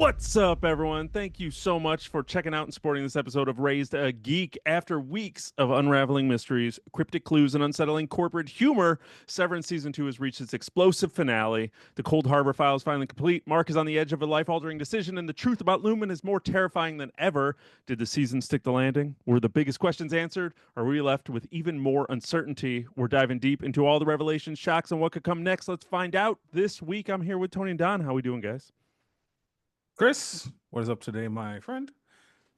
What's up, everyone? Thank you so much for checking out and supporting this episode of Raised a Geek. After weeks of unraveling mysteries, cryptic clues, and unsettling corporate humor, Severance Season 2 has reached its explosive finale. The Cold Harbor file is finally complete. Mark is on the edge of a life-altering decision, and the truth about Lumon is more terrifying than ever. Did the season stick the landing? Were the biggest questions answered? Are we left with even more uncertainty? We're diving deep into all the revelations, shocks, and what could come next. Let's find out. This week, I'm here with Tony and Don. How we doing, guys? Chris, what is up today, my friend?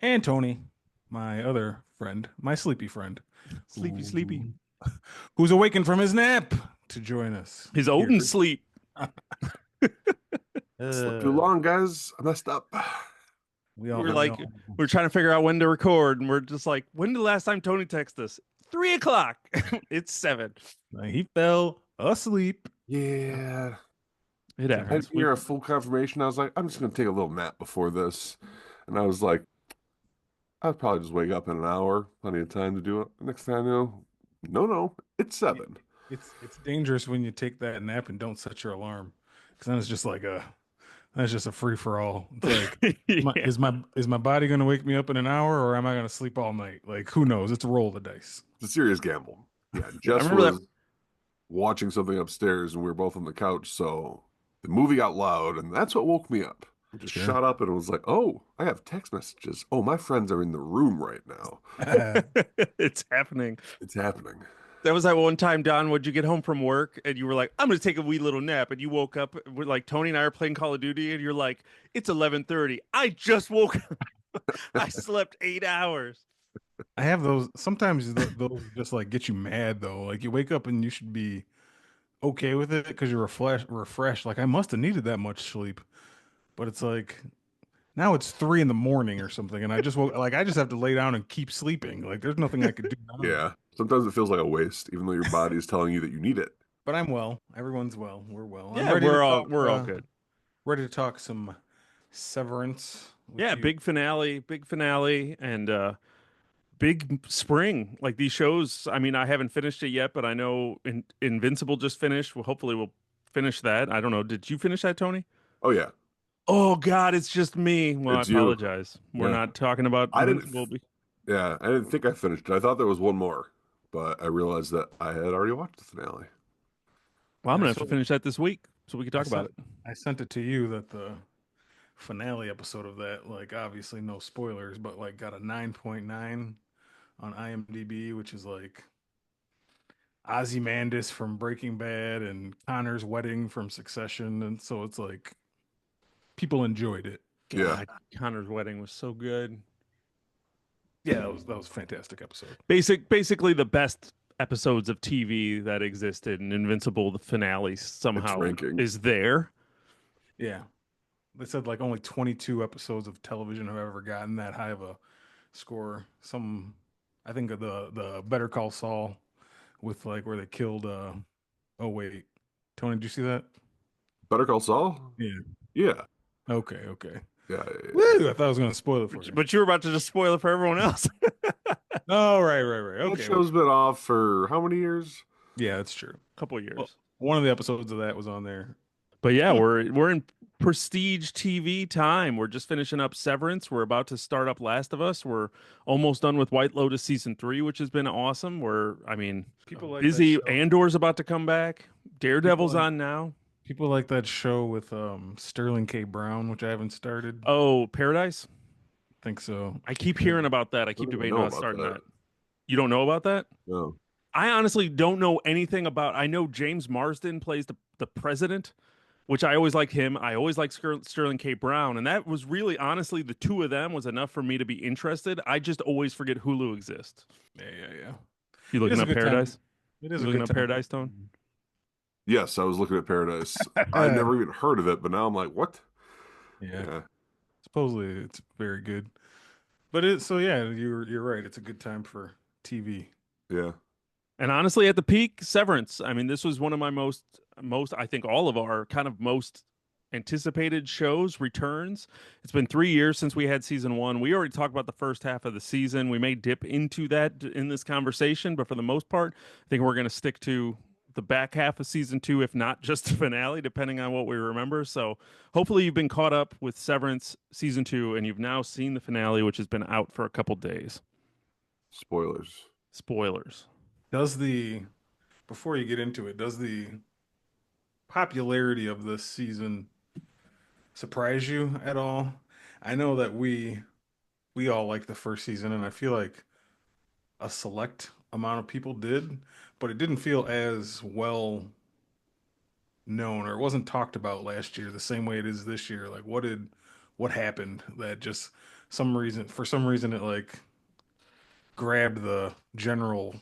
And Tony, my other friend, my sleepy friend. Sleepy. Who's awakened from his nap to join us. His Odin sleep. Slept too long, guys. I messed up. We're trying to figure out when to record, and we're just like, when did the last time Tony texted us? 3 o'clock. It's 7. He fell asleep. Yeah. It I happens. didn't hear a full confirmation. I was like, I'm just going to take a little nap before this. And I was like, I'll probably just wake up in an hour. Plenty of time to do it. Next thing I know, no, it's 7. It's dangerous when you take that nap and don't set your alarm. Because then it's just like that's just a free for all. It's like, Yeah. is my body going to wake me up in an hour, or am I going to sleep all night? Like, who knows? It's a roll of the dice. It's a serious gamble. Yeah, Jess remember was watching something upstairs, and we were both on the couch, so the movie got loud, and that's what woke me up. I just shot up and was like, oh, I have text messages. Oh, my friends are in the room right now. It's happening. It's happening. That was that one time, Don, would you get home from work and you were like, I'm going to take a wee little nap. And you woke up, we're like, Tony and I are playing Call of Duty, and you're like, it's 11:30. I just woke up. I slept 8 hours. I have those. Sometimes those just like get you mad though. Like you wake up and you should be okay with it because you're refreshed. Like I must have needed that much sleep, but it's like now it's 3 in the morning or something, and I just woke. Like I just have to lay down and keep sleeping. Like there's nothing I could do now. Yeah. Sometimes it feels like a waste, even though your body is telling you that you need it. But I'm well. Everyone's well. We're well. Yeah, we're all good. Ready to talk some Severance. Yeah, big finale, and big spring. Like these shows, I mean, I haven't finished it yet, but I know Invincible just finished. Well, hopefully we'll finish that. I don't know. Did you finish that, Tony? Oh, yeah. Oh God, it's just me. Well, It's I you. apologize. We're Yeah. not talking about I didn't- Invincible. Yeah, I didn't think I finished it. I thought there was one more, but I realized that I had already watched the finale. Well, I'm gonna have So- to finich that this week so we can talk about it. I sent it to you that the finale episode of that, like obviously no spoilers, but like got a 9.9 on IMDb, which is like Ozymandias from Breaking Bad and Connor's wedding from Succession, and so it's like people enjoyed it. Yeah. God, Connor's wedding was so good. Yeah, that was a fantastic episode. Basically the best episodes of TV that existed, and Invincible, the finale somehow ranking. is there. Yeah. They said like only 22 episodes of television have ever gotten that high of a score. I think of the Better Call Saul with like where they killed oh wait. Tony, did you see that? Better Call Saul? Yeah. Yeah. Okay. Yeah. Woo, I thought I was gonna spoil it for you. But you were about to just spoil it for everyone else. Oh, right. That Okay. show's been off for how many years? Yeah, that's true. Couple of years. Well, one of the episodes of that was on there. But yeah, we're in prestige TV time. We're just finishing up Severance. We're about to start up Last of Us. We're almost done with White Lotus season 3, which has been awesome. People like busy. that show. Andor's about to come back. Daredevil's People like- on now. People like that show with Sterling K. Brown, which I haven't started. Oh, Paradise. I think so. I keep hearing about that. I keep don't even debating know about about starting that. that. You don't know about that? No. I honestly don't know anything about. I know James Marsden plays the president, which I always liked him. I always liked Sterling K. Brown, and that was really honestly the two of them was enough for me to be interested. I just always forget Hulu exists. Yeah. You looking is a up good time. Paradise? It is You a looking good up time. Paradise, Tone? Yes, I was looking at Paradise. I never even heard of it, but now I'm like, what? Yeah. Supposedly it's very good. But you're right. It's a good time for TV. Yeah. And honestly, at the peak, Severance. I mean, this was one of my most, I think all of our kind of most anticipated shows returns. It's been 3 years since we had season 1. We already talked about the first half of the season. We may dip into that in this conversation, but for the most part, I think we're going to stick to the back half of season 2, if not just the finale, depending on what we remember. So hopefully you've been caught up with Severance season 2 and you've now seen the finale, which has been out for a couple days. Spoilers. Spoilers. Before you get into it, does the popularity of this season surprise you at all? I know that we all like the first season, and I feel like a select amount of people did, but it didn't feel as well known, or it wasn't talked about last year the same way it is this year. Like, what happened that just for some reason it like grabbed the general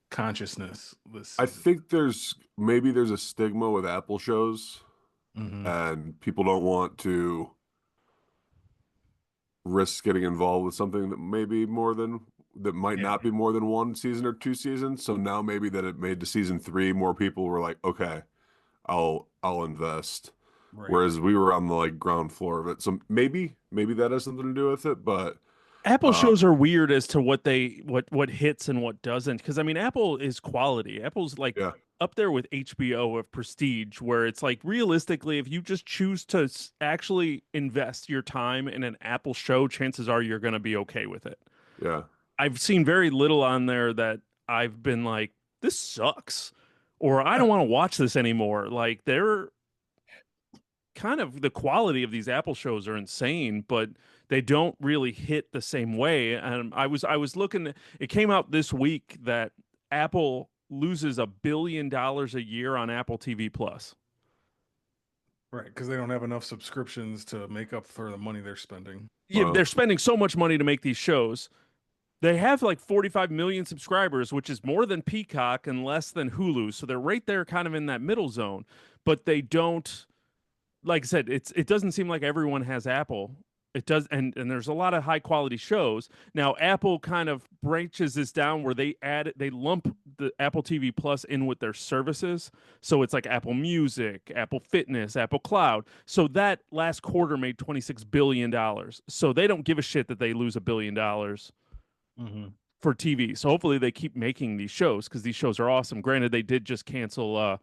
consciousness this I season? think there's a stigma with Apple shows, Hmm. and people don't want to risk getting involved with something that might Yeah, not be more than 1 season or 2 seasons. So now maybe that it made to season 3, more people were like, okay, I'll invest. right. Whereas we were on the like ground floor of it. So maybe that has something to do with it. But Apple uh shows are weird as to what hits and what doesn't. Because I mean, Apple is quality. Apple's like yeah, up there with HBO of prestige, where it's like realistically, if you just choose to actually invest your time in an Apple show, chances are you're going to be okay with it. yeah. I've seen very little on there that I've been like, this sucks, or I don't want to watch this anymore. Like they're kind of the quality of these Apple shows are insane, but they don't really hit the same way. And I was looking. It came out this week that Apple loses $1 billion a year on Apple TV Plus. Right, because they don't have enough subscriptions to make up for the money they're spending. Yeah, Well, they're spending so much money to make these shows. They have like 45 million subscribers, which is more than Peacock and less than Hulu. So they're right there kind of in that middle zone, but they don't, like I said, it doesn't seem like everyone has Apple. It does, and there's a lot of high quality shows. Now Apple kind of branches this down where they lump the Apple TV Plus in with their services. So it's like Apple Music, Apple Fitness, Apple Cloud. So that last quarter made $26 billion. So they don't give a shit that they lose $1 billion Hmm. for TV. So hopefully they keep making these shows because these shows are awesome. Granted, they did just cancel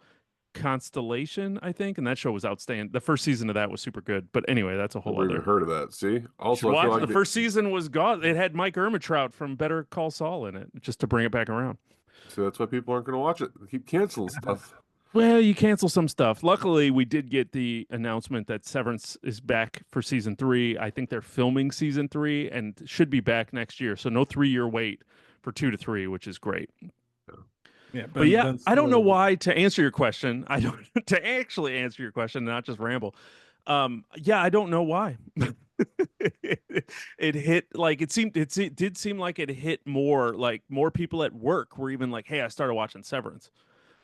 Constellation, I think, and that show was outstanding. The first season of that was super good. But anyway, that's a whole never even other. heard of that. See, You should also I feel watch it. like The first season was god. It had Mike Ermitrout from Better Call Saul in it, just to bring it back around. so that's why people aren't going to watch it. They keep canceling stuff. Well, you cancel some stuff. Luckily, we did get the announcement that Severance is back for season 3. I think they're filming season 3 and should be back next year. So no 3-year wait for 2 to 3, which is great. Yeah, But yeah, Ben I don't know Stiller. why. To answer your question, I don't to actually answer your question, not just ramble. Yeah, I don't know why. It hit like it did seem like it hit more like more people at work were even like, hey, I started watching Severance.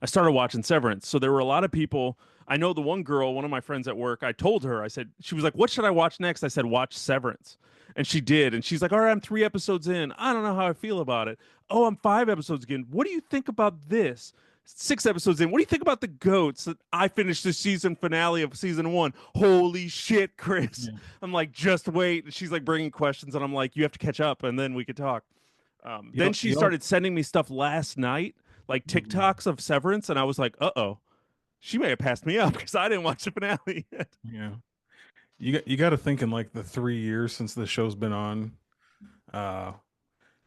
I started watching Severance. So there were a lot of people. I know the one girl, one of my friends at work, I told her, I said, she was like, what should I watch next? I said, watch Severance. And she did. And she's like, all right, I'm 3 episodes in. I don't know how I feel about it. Oh, I'm 5 episodes in. What do you think about this? 6 episodes in. What do you think about the goats? I finished the season finale of season 1. Holy shit, Chris. Yeah. I'm like, just wait. And she's like bringing questions. And I'm like, you have to catch up and then we could talk. Then she You don't. started sending me stuff last night, like Mhm. TikToks of Severance. And I was like, uh-oh, she may have passed me up because I didn't watch the finale yet. Yeah, you got to think in like the 3 years since the show's been on. Uh,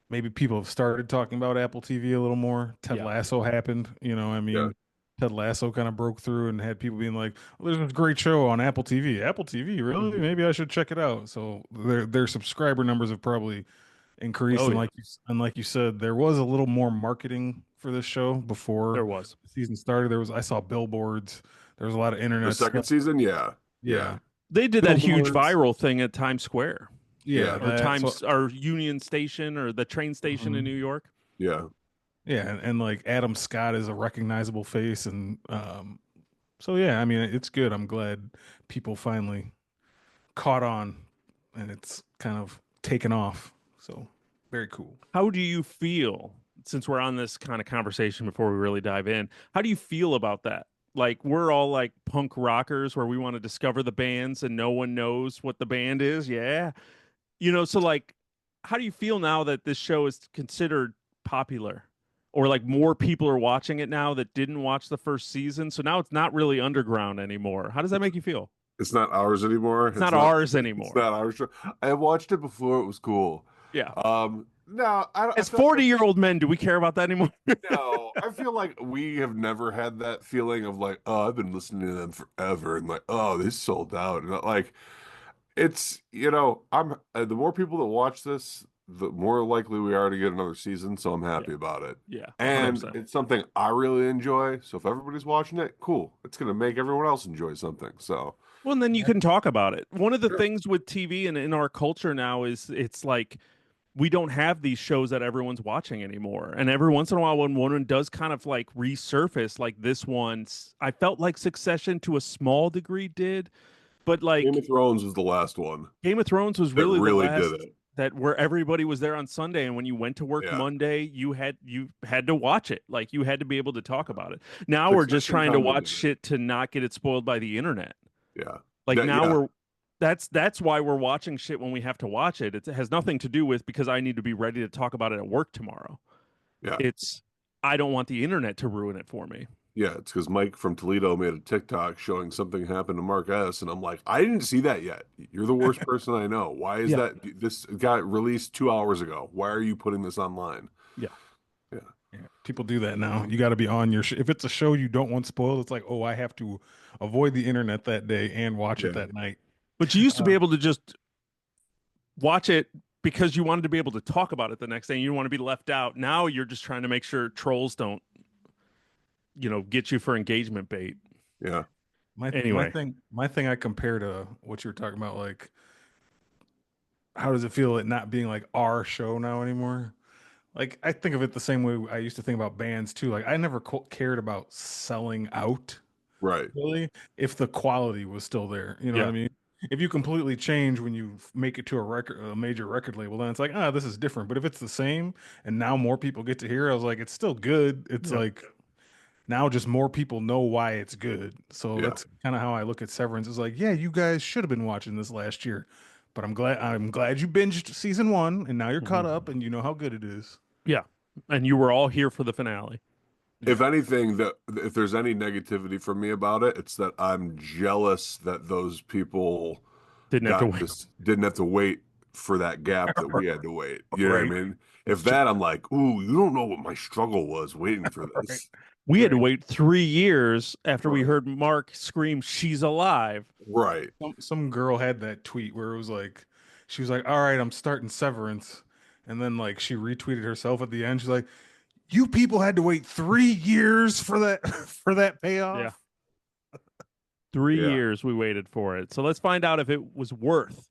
Maybe people have started talking about Apple TV a little more. Ted Yeah. Lasso happened. I Yeah, mean, Ted Lasso kind of broke through and had people being like, well, "There's this great show on Apple TV." Apple TV, really? Mhm. Maybe I should check it out. So their subscriber numbers have probably increased, Oh, and yeah, like you said, there was a little more marketing for this show before there was. the season started. I saw billboards. There was a lot of the internet second stuff. season, yeah, yeah, Yeah, They did that huge billboards. viral thing at Times Square Yeah, yeah, or that's what. Union Station or the train station in New Mhm. York. yeah. Yeah, and like Adam Scott is a recognizable face, and so yeah, I mean it's good. I'm glad people finally caught on, and it's kind of taken off. So very cool. How do you feel since we're on this kind of conversation before we really dive in? How do you feel about that? Like we're all like punk rockers where we want to discover the bands and no one knows what the band is. Yeah. So like how do you feel now that this show is considered popular? or like more people are watching it now that didn't watch the first season. So now it's not really underground anymore. How does that make you feel? It's not ours anymore. It's not ours It's anymore. not ours. I watched it before it was cool. Yeah. No, I As feel like 40-year-old men, do we care about that anymore? no, I feel like we have never had that feeling of like, oh, I've been listening to them forever, and like, oh, they sold out, and like, it's I'm the more people that watch this, the more likely we are to get another season. So I'm Yeah. happy about it, Yeah. and 100%. it's something I really enjoy. So if everybody's watching it, cool. It's gonna make everyone else enjoy something. So Well, and then you can talk about it. One of the sure. things with TV and in our culture now is it's like we don't have these shows that everyone's watching anymore. And every once in a while, when one does kind of like resurface, like this one, I felt like Succession to a small degree did, but Game like of Thrones was the last one Game of Thrones was that really the really did last it. that where everybody was there on Sunday, and when you went to work Yeah, Monday, you had to watch it. Like you had to be able to talk about it. Now we're just Succession trying to kind of watch did it. shit to not get it spoiled by the internet. Yeah, Like that, now yeah, that's why we're watching shit when we have to watch it. It has nothing to do with because I need to be ready to talk about it at work tomorrow. yeah. It's I don't want the internet to ruin it for me. Yeah, it's because Mike from Toledo made a TikTok showing something happened to Mark S. And I'm like, I didn't see that yet. You're the worst person I know. Why is Yeah. that? This got released 2 hours ago. Why are you putting this online? Yeah. Yeah. Yeah, people do that now. You got to be on your if it's a show you don't want spoiled, it's like, oh, I have to avoid the internet that day and watch it Yeah. that night. But you used to be Uh, able to just watch it because you wanted to be able to talk about it the next day and you don't want to be left out. Now you're just trying to make sure trolls don't, get you for engagement bait. Yeah. Anyway, my thing I compare to what you were talking about, like how does it feel it not being like our show now anymore? Like I think of it the same way I used to think about bands too. Like I never cared about selling out Right. really if the quality was still there. You know what I yeah. mean? If you completely change when you make it to a major record label, then it's like, this is different. But if it's the same and now more people get to hear it, I was like, it's still good. It's Yeah. like now just more people know why it's good. So Yeah. that's kind of how I look at Severance. It's like, yeah, you guys should have been watching this last year, but I'm glad you binged season one and now you're caught Mhm. up and you know how good it is. Yeah. And you were all here for the finale. If Yeah. anything, if there's any negativity from me about it, it's that I'm jealous that those people Didn't have to wait. didn't have to wait for that gap that we had to wait. You know what I Right. mean? It's If just that, I'm like, ooh, you don't know what my struggle was waiting for right. this. We had to Right. wait 3 years after we Right. heard Mark scream, "She's alive." Right. Some girl had that tweet where it was like, she was like, "All right, I'm starting Severance," and then like she retweeted herself at the end. She's like, "You people had to wait 3 years for that for that Yeah. payoff." 3 Yeah. years we waited for it. So let's find out if it was worth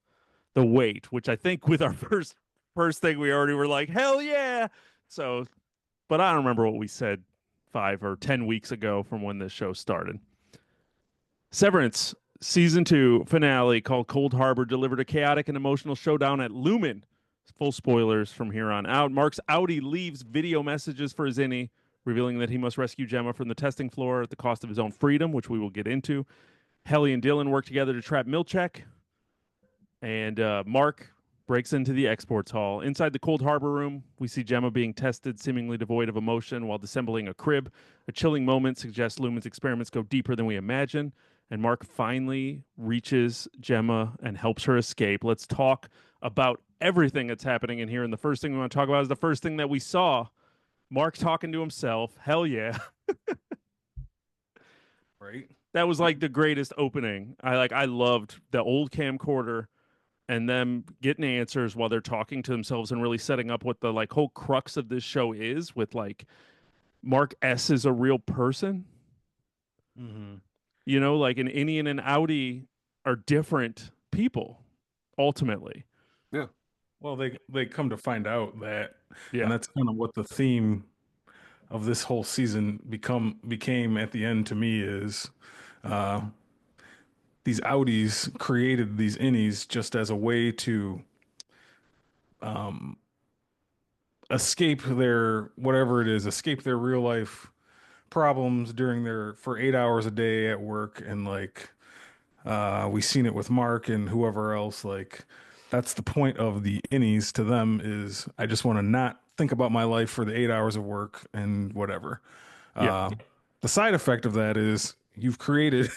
the wait, which I think with our first thing we already were like, "Hell yeah." So, but I don't remember what we said 5 or 10 weeks ago from when this show started. Severance season 2 finale called Cold Harbor delivered a chaotic and emotional showdown at Lumon. Full spoilers from here on out. Mark's outie leaves video messages for his innie, revealing that he must rescue Gemma from the testing floor at the cost of his own freedom, which we will get into. Helly and Dylan work together to trap Milchek, and Mark breaks into the exports hall. Inside the Cold Harbor room, we see Gemma being tested, seemingly devoid of emotion, while disassembling a crib. A chilling moment suggests Lumen's experiments go deeper than we imagine, and Mark finally reaches Gemma and helps her escape. Let's talk about everything that's happening in here. And the first thing we want to talk about is the first thing that we saw. Mark talking to himself. Hell yeah. Right. That was like the greatest opening. I loved the old camcorder and them getting answers while they're talking to themselves and really setting up what the like whole crux of this show is with like Mark S is a real person. Mm-hmm. Like an innie and an outie are different people ultimately. Yeah. Well, they come to find out that, Yeah. and that's kind of what the theme of this whole season became at the end to me is uh these outies created these innies just as a way to um escape their whatever it is, escape their real life problems during their for 8 hours a day at work. And like we seen it with Mark and whoever else, like that's the point of the innies to them is I just want to not think about my life for the 8 hours of work and whatever. Yeah. The side effect of that is you've created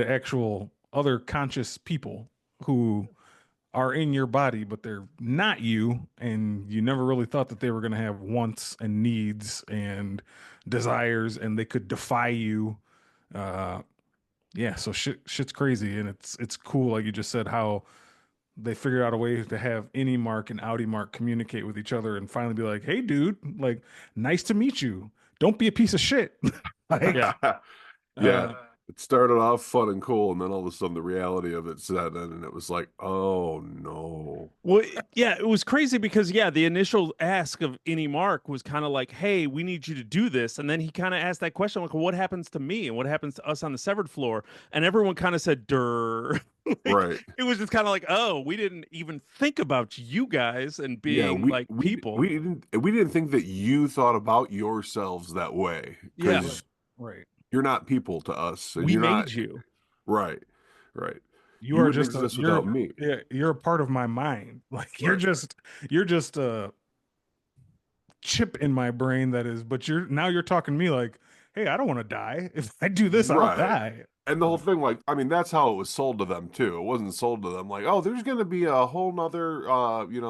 actual other conscious people who are in your body, but they're not you, and you never really thought that they were going to have wants and needs and desires, and they could defy you. Uh, yeah, so shit's crazy, and it's cool, like you just said, how they figured out a way to have innie Mark and outie Mark communicate with each other and finally be like, "Hey, dude, like, nice to meet you. Don't be a piece of shit." Like, Yeah. Yeah. uh, It started off fun and cool, and then all of a sudden the reality of it set in, and it was like, oh no. Well, yeah, it was crazy because yeah, the initial ask of Innie Mark was kind of like, "Hey, we need you to do this," and then he kind of asked that question like, well, "What happens to me and what happens to us on the severed floor?" And everyone kind of said, "Durr." Like, Right. it was just kind of like, "Oh, we didn't even think about you guys and Yeah, being like people." we didn't think that you thought about yourselves that way Yeah, because right. you're not people to us, and we you're not made you. right, right. You You are wouldn't just exist without me. you're a part of my mind. Like Right. you're just a chip in my brain that is, but you're talking to me like, hey, I don't want to die. If I do this, I'll Right. die. And the whole thing, like, I mean, that's how it was sold to them too. It wasn't sold to them like, oh, there's going to be a whole nother,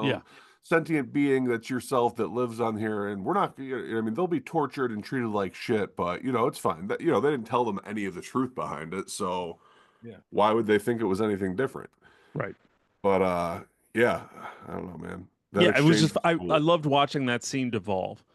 Yeah. sentient being that's yourself that lives on here, and we're not. I mean, they'll be tortured and treated like shit, but it's fine. That they didn't tell them any of the truth behind it, so Yeah. why would they think it was anything different? Right. But yeah, I don't know, man. That Yeah, it was exchange just was I cool. loved watching that scene devolve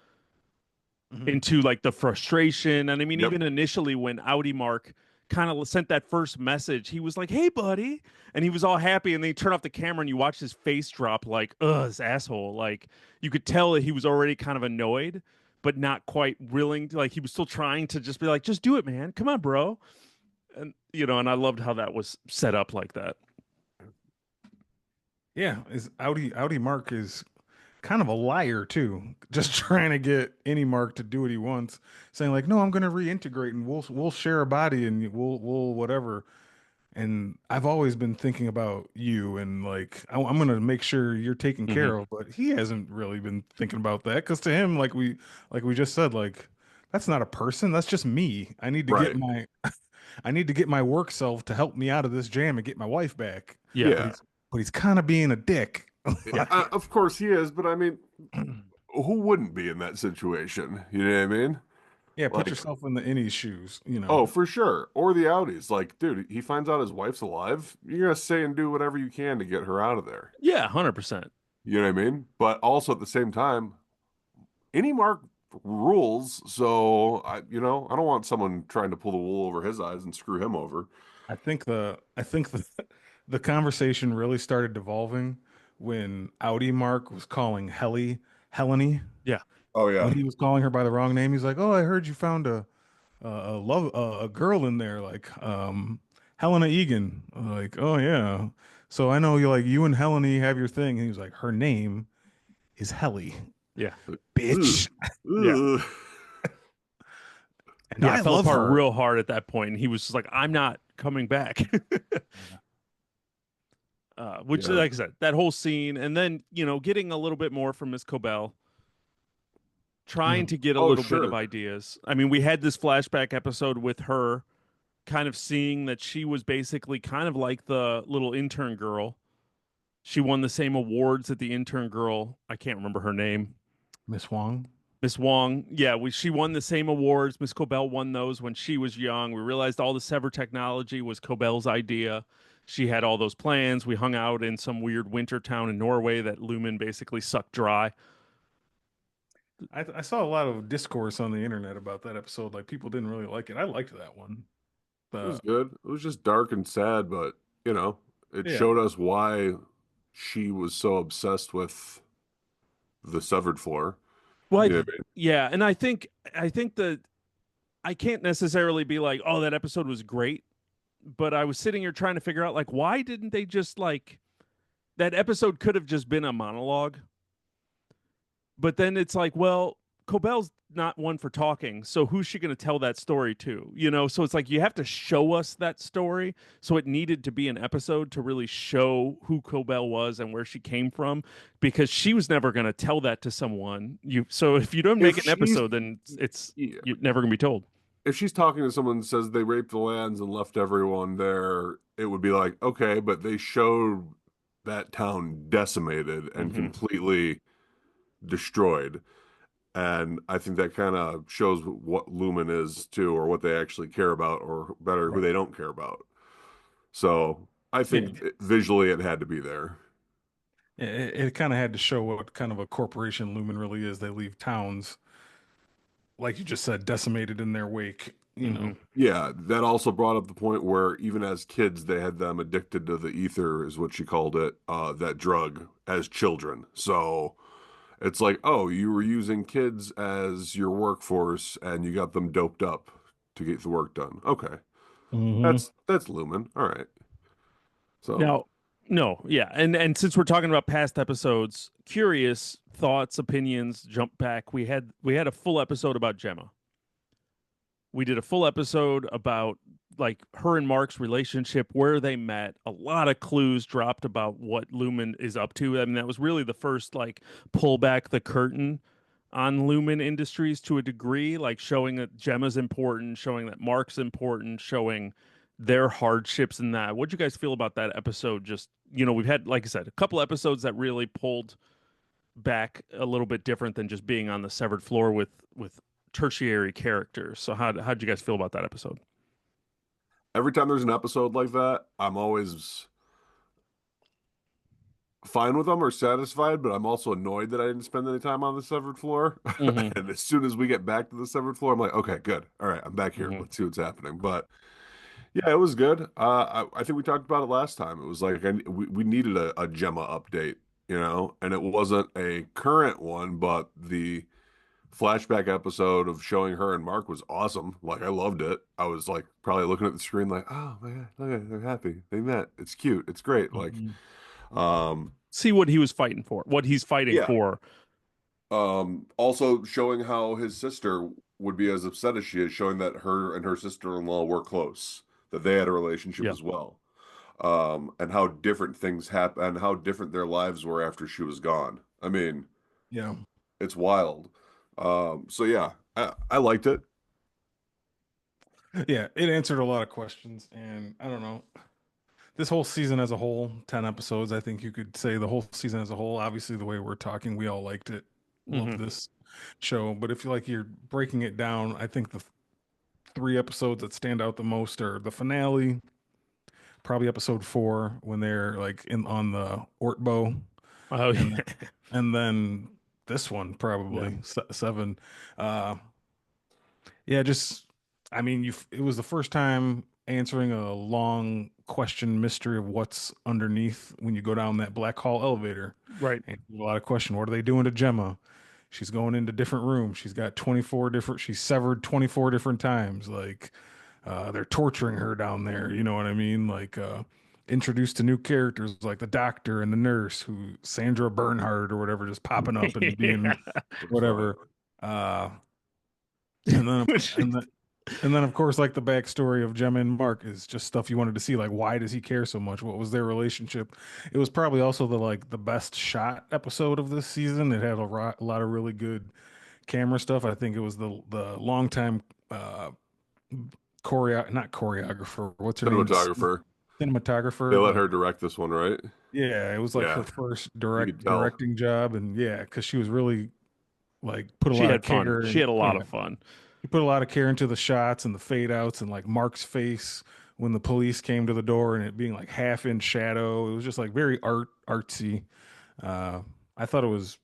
Mhm. into like the frustration. And I mean, Yep. even initially when Outie Mark kind of sent that first message, he was like, "Hey, buddy," and he was all happy. And then he turned off the camera, and you watch his face drop, like, "Ugh, this asshole!" Like you could tell that he was already kind of annoyed, but not quite willing to. Like he was still trying to just be like, "Just do it, man. Come on, bro." And and I loved how that was set up like that. Yeah, is Audi Mark is kind of a liar too, just trying to get any Mark to do what he wants, saying like, "No, I'm going to reintegrate and we'll share a body and we'll whatever." And I've always been thinking about you and like I'm going to make sure you're taken Hmm. care of, but he hasn't really been thinking about that because to him, like we just said, like that's not a person, that's just me. I need to get Right. my I need to get my work self to help me out of this jam and get my wife back. Yeah. But Yeah. he's kind of being a dick. Yeah, of course he is, but I mean, who wouldn't be in that situation? You know what I mean? Yeah, put Like, yourself in the innie's shoes, you know. oh, for sure. Or the Audis. Like, dude, he finds out his wife's alive. You're gonna say and do whatever you can to get her out of there. Yeah, 100%. You know what I mean? But also at the same time, any mark rules. So I don't want someone trying to pull the wool over his eyes and screw him over. I think the conversation really started devolving when Audi Mark was calling Heleny. Yeah. Oh When yeah. he was calling her by the wrong name. He's like, "Oh, I heard you found a love a girl in there like Helena Egan." Like, "Oh yeah. So I know you and Helene have your thing." And he was like, "Her name is Helly, Yeah. bitch." Yeah. Ugh. And Yeah, I it fell love apart her. real hard at that point, and he was just like, "I'm not coming back." Which, Yeah. like I said, that whole scene, and then getting a little bit more from Miss Cobell, trying Mhm. to get a Oh little bit of sure. ideas. I mean, we had this flashback episode with her, kind of seeing that she was basically kind of like the little intern girl. She won the same awards that the intern girl. I can't remember her name. Miss Wong. Miss Wong, yeah, she won the same awards. Miss Cobell won those when she was young. We realized all the sever technology was Cobell's idea. She had all those plans. We hung out in some weird winter town in Norway that Lumon basically sucked dry. I saw a lot of discourse on the internet about that episode. Like people didn't really like it. I liked that one. It was But good. It was just dark and sad, but it yeah, showed us why she was so obsessed with the severed floor. Well, Yeah, yeah, and I think that I can't necessarily be like, "Oh, that episode was great," but I was sitting here trying to figure out like why didn't they just like that episode could have just been a monologue. But then it's like, well, Cobell's not one for talking, so who's she going to tell that story to? So it's like you have to show us that story. So it needed to be an episode to really show who Cobell was and where she came from, because she was never going to tell that to someone. So if you don't If make an she's episode, then it's yeah, you're never going to be told. if she's talking to someone and says they raped the lands and left everyone there, it would be like, okay, but they showed that town decimated and Hmm. completely destroyed. And I think that kind of shows what Lumen is too, or what they actually care about, or better, who Right. they don't care about. So I Yeah. think visually it had to be there. It kind of had to show what kind of a corporation Lumen really is. They leave towns, like you just said, decimated in their wake. Hmm. Yeah, that also brought up the point where even as kids, they had them addicted to the ether, is what she called it, that drug, as children. So it's like, oh, you were using kids as your workforce and you got them doped up to get the work done. Okay. Hmm. That's Lumen. All right. So Now, no, yeah, and since we're talking about past episodes, curious thoughts, opinions, jump back. We had a full episode about Gemma. We did a full episode about like her and Mark's relationship, where they met. A lot of clues dropped about what Lumen is up to. I mean, that was really the first like pull back the curtain on Lumen Industries to a degree, like showing that Gemma's important, showing that Mark's important, showing their hardships in that. What'd you guys feel about that episode? Just, we've had, like I said, a couple episodes that really pulled back a little bit different than just being on the severed floor with tertiary characters. So how'd you guys feel about that episode? every time there's an episode like that, I'm always fine with them or satisfied, but I'm also annoyed that I didn't spend any time on the severed floor. Hmm. And as soon as we get back to the severed floor, I'm like, okay, good. All right, I'm back here. Hmm. Let's see what's happening. But yeah, it was good. I think we talked about it last time. It was like we needed a Gemma update, and it wasn't a current one, but the flashback episode of showing her and Mark was awesome. Like I loved it. I was like probably looking at the screen like, oh my God, look at it, they're happy. They met. It's cute. It's great. Like, Hmm. um, See what he was fighting for, what he's fighting yeah. for. Also showing how his sister would be as upset as she is, showing that her and her sister-in-law were close, that they had a relationship Yeah. as well. And how different things happen and how different their lives were after she was gone. I mean, Yeah. it's wild. So yeah, I liked it. Yeah. It answered a lot of questions. And I don't know. This whole season as a whole, 10 episodes, I think you could say the whole season as a whole, obviously the way we're talking, we all liked it. Love Hmm. this show. But if you like you're breaking it down, I think the three episodes that stand out the most are the finale, probably episode 4 when they're like in on the Ortbo, Oh and yeah. and then this one Yeah. probably 7. Uh, yeah, just I mean, it was the first time answering a long question mystery of what's underneath when you go down that black hall elevator. Right. And a lot of question, what are they doing to Gemma? She's going into different rooms. She's got 24 different, she's severed 24 different times. Like, they're torturing her down there. You know what I mean? Like, introduced to new characters like the doctor and the nurse, who Sandra Bernhard or whatever, just popping up and being Yeah. Which one? whatever. Uh, and then, and then, and then, of course, like the backstory of Gemma and Mark is just stuff you wanted to see. Like, why does he care so much? What was their relationship? It was probably also the best shot episode of this season. It had a lot of really good camera stuff. I think it was the longtime not choreographer. What's her name? Cinematographer. Cinematographer. They let her direct this one, right? Yeah, it was like her Yeah, first you could tell. directing job, and yeah, because she was really like put a She lot of had fun. care She in. had a lot Yeah, of fun. he put a lot of care into the shots and the fade outs and like Mark's face when the police came to the door and it being like half in shadow. It was just like very artsy. Uh, I thought it was,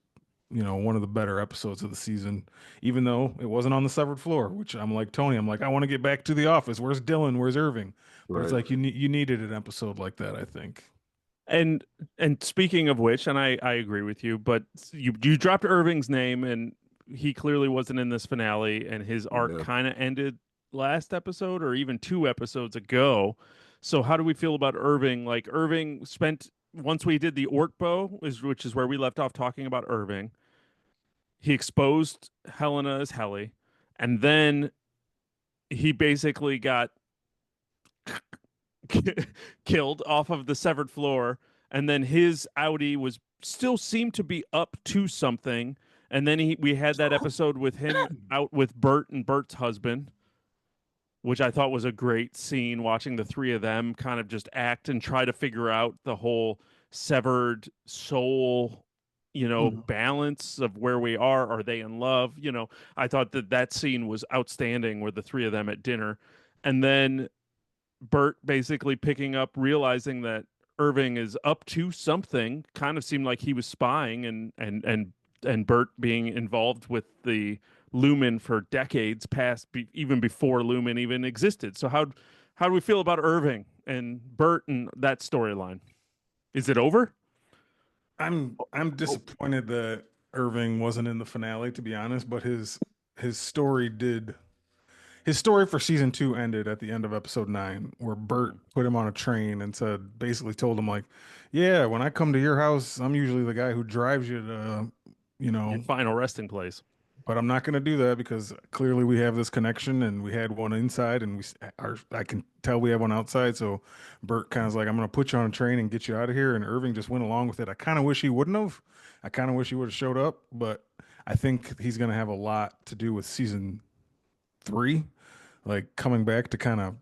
one of the better episodes of the season, even though it wasn't on the severed floor, which I'm like Tony, I'm like, I want to get back to the office. Where's Dylan? Where's Irving? But it's Right. like you needed an episode like that, I think. And speaking of which, and I agree with you, but you dropped Irving's name, and he clearly wasn't in this finale, and his arc Yeah. kind of ended last episode or even 2 episodes ago. So how do we feel about Irving? Like Irving spent once we did the Ortbo, which is where we left off talking about Irving. he exposed Helena as Helly, and then he basically got killed off of the severed floor, and then his outie was still seemed to be up to something. And then we had that episode with him out with Bert and Bert's husband, which I thought was a great scene, watching the three of them kind of just act and try to figure out the whole severed soul, balance of where we are. Are they in love? I thought that scene was outstanding, where the three of them at dinner. And then Bert basically picking up, realizing that Irving is up to something, kind of seemed like he was spying, and Bert being involved with the Lumon for decades past, even before Lumon even existed. So how do we feel about Irving and Bert and that storyline? Is it over? I'm disappointed that Irving wasn't in the finale, to be honest, but his story did. His story for season 2 ended at the end of episode 9, where Bert put him on a train and basically told him like, "Yeah, when I come to your house, I'm usually the guy who drives you to, Your final resting place. but I'm not going to do that because clearly we have this connection and we had one inside and I can tell we have one outside." So Bert kind of like, "I'm going to put you on a train and get you out of here." And Irving just went along with it. I kind of wish he wouldn't have. I kind of wish he would have showed up, but I think he's going to have a lot to do with season 3, like coming back to kind of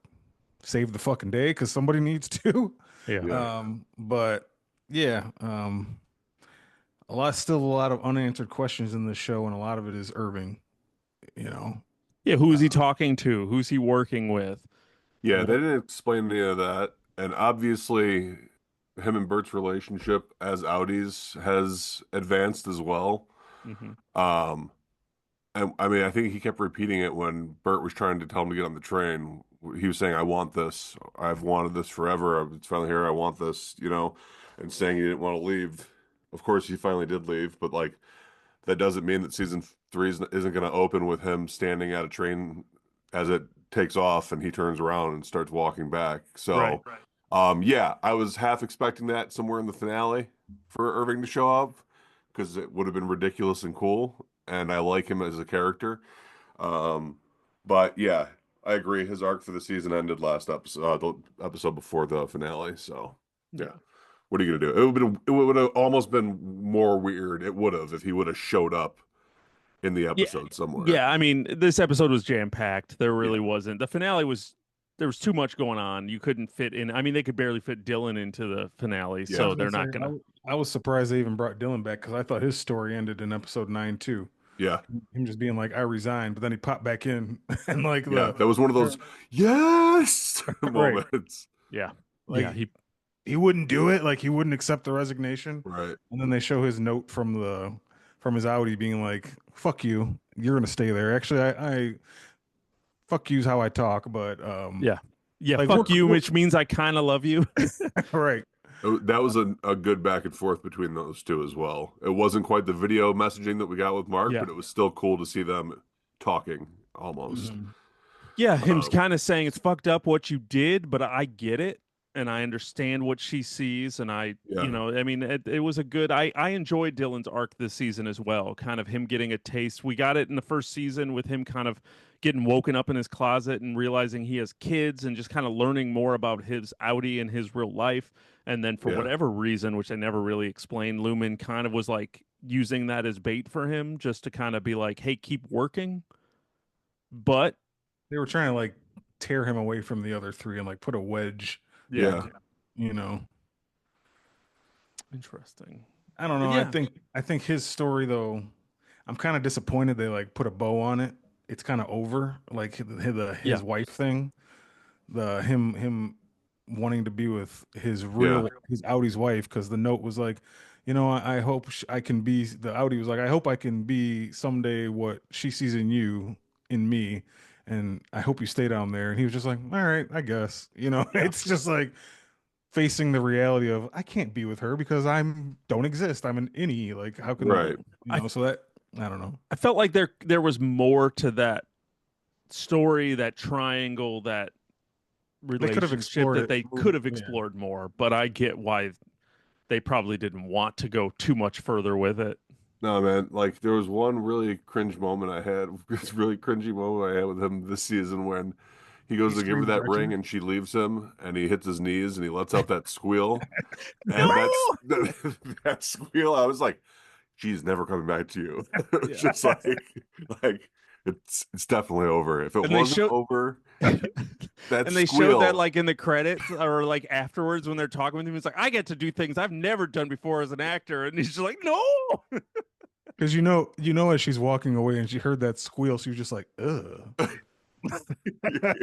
save the fucking day because somebody needs to. Yeah. But yeah, still a lot of unanswered questions in this show, and a lot of it is Irving. You know, Yeah. Who is he talking to? Who's he working with? Yeah, What? they didn't explain any of that. And obviously, him and Bert's relationship as outies has advanced as well. Mm-hmm. Um, and I mean, I think he kept repeating it when Bert was trying to tell him to get on the train. He was saying, "I want this. I've wanted this forever. It's finally here. I want this," and saying he didn't want to leave. Of course, he finally did leave, but like that doesn't mean that season 3 isn't going to open with him standing at a train as it takes off and he turns around and starts walking back. Right. So, yeah, I was half expecting that somewhere in the finale for Irving to show up because it would have been ridiculous and cool, and I like him as a character. Um, but yeah, I agree. His arc for the season ended last episode, the episode before the finale. So, yeah. What are you gonna do? It would have almost been more weird. It would have if he would have showed up in the Yeah. episode somewhere. Yeah. I mean, this episode was jam packed. There really Yeah. wasn't. The finale was. There was too much going on. You couldn't fit in. I mean, they could barely fit Dylan into the finale, Yeah. so they're not gonna. I was surprised they even brought Dylan back because I thought his story ended in episode 9 too. Yeah. Him just being like, "I resigned," but then he popped back in and like Yeah. That was one of those yes Right. moments. Yeah. Like Yeah. he wouldn't do it. Like he wouldn't accept the resignation. Right. And then they show his note from his outie being like, "Fuck you, you're gonna stay there." Actually, I fuck you's how I talk, but Yeah. Yeah. like, Fuck you, which means I kind of love you. right. That was a good back and forth between those two as well. It wasn't quite the video messaging that we got with Mark, Yeah. but it was still cool to see them talking almost. Mhm. Yeah, him kind of saying it's fucked up what you did, but I get it and I understand what she sees. And I mean, it was a good. I enjoyed Dylan's arc this season as well. Kind of him getting a taste. We got it in the first season with him kind of getting woken up in his closet and realizing he has kids and just kind of learning more about his outie and his real life. And then for whatever reason, which I never really explained, Lumon kind of was like using that as bait for him, just to kind of be like, "Hey, keep working." But They were trying to like tear him away from the other 3 and like put a wedge. Yeah. You know, interesting. I don't know. Yeah. I think his story though, I'm kind of disappointed they like put a bow on it. It's kind of over, like his wife thing, the him wanting to be with his outie's wife, because the note was like, I hope I can be. The outie was like, "I hope I can be someday what she sees in you, in me, and I hope you stay down there." And he was just like, "All right, I guess." It's just like facing the reality of I can't be with her because don't exist. I'm an innie. Like, how can Right. so that I don't know. I felt like there was more to that story, that triangle, that relationship that they could have explored more. But I get why they probably didn't want to go too much further with it. No, man. Like there was one really cringe moment I had, this really cringy moment I had with him this season when he He goes to give her screams that at ring you. and she leaves him and he hits his knees and he lets out that squeal. No! And that's that squeal. I was like, she's never coming back to you. It's Yeah. just like it's definitely over. If it And they wasn't show over, that and they showed that squeal. like in the credits or like afterwards when they're talking with him. It's like, I get to do things I've never done before as an actor. And he's just like, no. Because as she's walking away and she heard that squeal, she was just like, ugh. Yeah.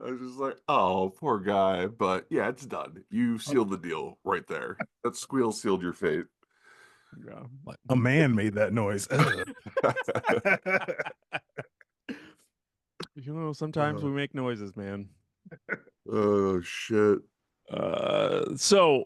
I was just like, oh, poor guy. But yeah, it's done. You sealed the deal right there. That squeal sealed your fate. Yeah. Like, a man made that noise. Ugh. Sometimes we make noises, man. Oh shit. So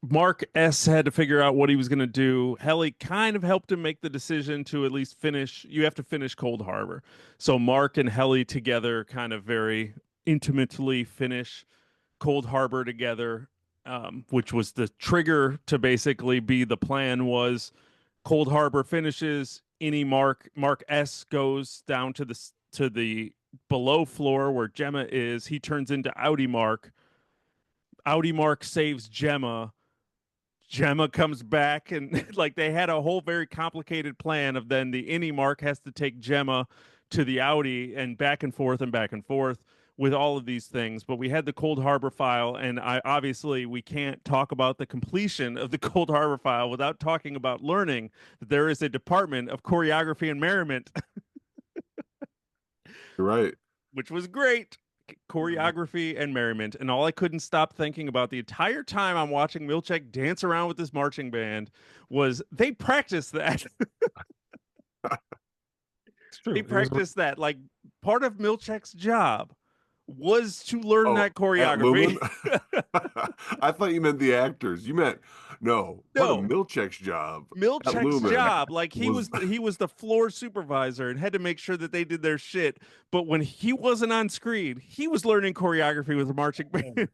Mark S had to figure out what he was going to do. Helly kind of helped him make the decision to at least finish. You have to finish Cold Harbor. So Mark and Helly together kind of very intimately finish Cold Harbor together, which was the trigger to basically be the plan was Cold Harbor finishes, innie Mark S goes down to the below floor where Gemma is. He turns into outie Mark. Outie Mark saves Gemma. Gemma comes back and like they had a whole very complicated plan of then the innie Mark has to take Gemma to the outie and back and forth with all of these things. But we had the Cold Harbor file, and I obviously we can't talk about the completion of the Cold Harbor file without talking about learning that there is a department of choreography and merriment, You're right. which was great. Choreography and merriment. And all I couldn't stop thinking about the entire time I'm watching Milchek dance around with this marching band was they practice that. It's true. They It was practice that. Like part of Milchek's job was to learn Oh, that at choreography. Lumen? I thought you meant the actors. You meant no, part of No, Milchek's job at Milchek's Lumen job, like was he was the floor supervisor and had to make sure that they did their shit. But when he wasn't on screen, he was learning choreography with the marching band.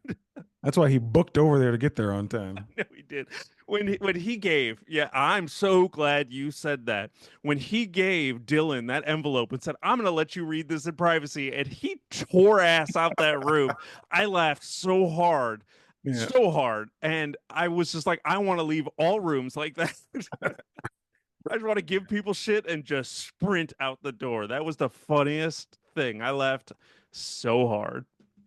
that's why he booked over there to get there on time. No, he did. When he gave, yeah, I'm so glad you said that. When he gave Dylan that envelope and said, "I'm going to let you read this in privacy," and he tore ass out that room, I laughed Yeah. so hard, and I was just like, I want to leave all rooms like that. I just want to give people shit and just sprint out the door. That was the funniest thing. I laughed so hard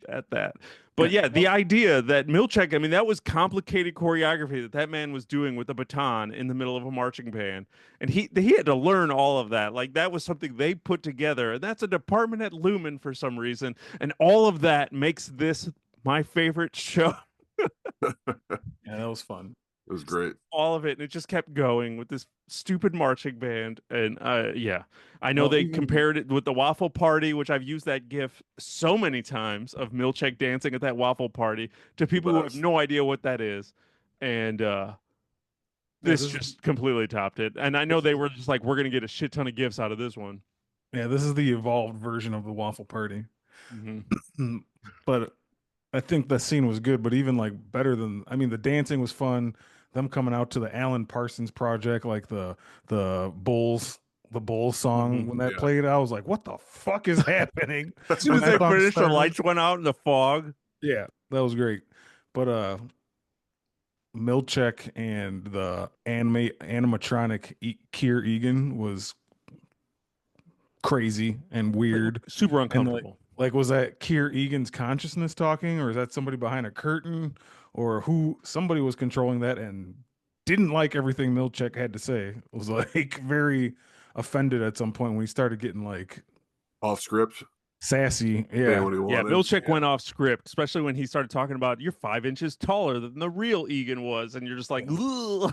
at that. But yeah, the idea that Milchek, I mean, that was complicated choreography that that man was doing with a baton in the middle of a marching band. And he had to learn all of that. Like that was something they put together. And that's a department at Lumen for some reason. And all of that makes this my favorite show. Yeah, that was fun. it was great. All of it, and it just kept going with this stupid marching band. And yeah, I know Well, they even compared it with the waffle party, which I've used that gif so many times of Milchek dancing at that waffle party to people who have Best. no idea what that is. And yeah, this just completely topped it. And I know this they is were just like, we're gonna get a shit ton of gifts out of this one. yeah, this is the evolved version of the waffle party. Mm-hmm. But I think the scene was good, but even like better than I mean the dancing was fun. Them coming out to the Alan Parsons project, like the Bulls song Mm-hmm. when that Yeah. played, I was like, what the fuck is happening? As soon When as that they song finished, the started, lights went out in the fog. yeah, that was great. But Milchek and the animatronic Kier Egan was crazy and weird. Super And uncomfortable. was that Kier Egan's consciousness talking, or is that somebody behind a curtain, or who somebody was controlling that and didn't like everything Milchek had to say? Was like very offended at some point when he started getting like Off script, sassy. saying Yeah. what he Yeah, wanted. Milchek Yeah. went off script, especially when he started talking about you're 5 inches taller than the real Egan was, and you're just like, ugh.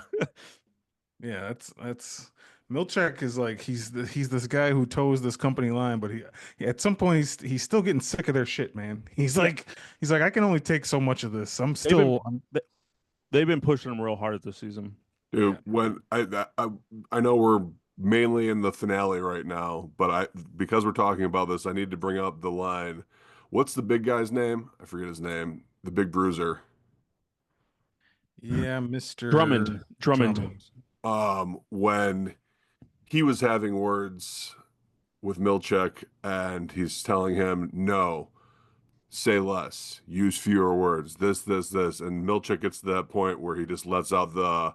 Yeah, that's Milchek is like he's this guy who toes this company line, but he at some point he's still getting sick of their shit, man. Yeah. He's like I can only take so much of this. They've been they- they've been pushing him real hard this season. Dude, Yeah. when I know we're mainly in the finale right now, but because we're talking about this, I need to bring up the line. What's the big guy's name? I forget his name. The big bruiser. Yeah, Mr. Drummond. When he was having words with Milchek and he's telling him, no, say less, use fewer words, this. And Milchek gets to that point where he just lets out the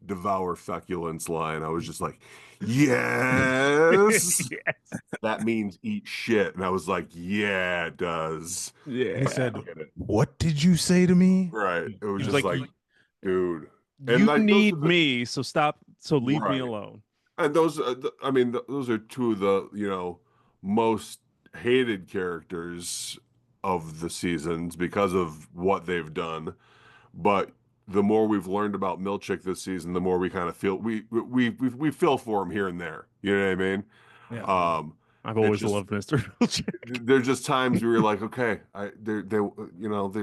devour feculence line. I was just like, yes, Yes. that means eat shit. And I was like, yeah, it does. Yeah. And he said, Get it. "What did you say to me?" Right. It was He was just like, like, dude. And you like those are need the me, so stop, so leave me right. alone. And those, I mean, those are two of the, most hated characters of the seasons because of what they've done. But the more we've learned about Milchick this season, the more we kind of feel we feel for him here and there. You know what I mean? Yeah. I've It's always just loved Mr. Milchick. there's just times where you're like, okay, they're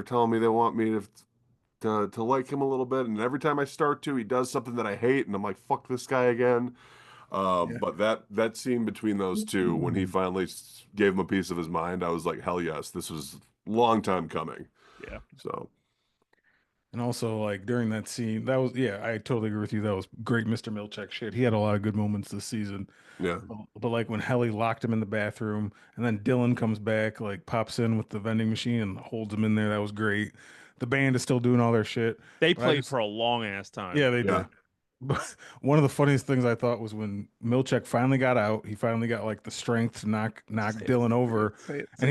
telling me they want me to like him a little bit, and every time I start to, he does something that I hate, and I'm like, fuck this guy again. Yeah. But that scene between those two, when he finally gave him a piece of his mind, I was like, hell yes, this was a long time coming. Yeah. So And also, like during that scene, that was I totally agree with you. That was great, Mr. Milchek shit. He had a lot of good moments this season. yeah, But like when Helly locked him in the bathroom, and then Dylan comes back, like pops in with the vending machine and holds him in there. That was great. The band is still doing all their shit. They But I played just, for a long ass time. yeah, they yeah, did. But one of the funniest things I thought was when Milchek finally got out. He finally got like the strength to knock Dylan over, and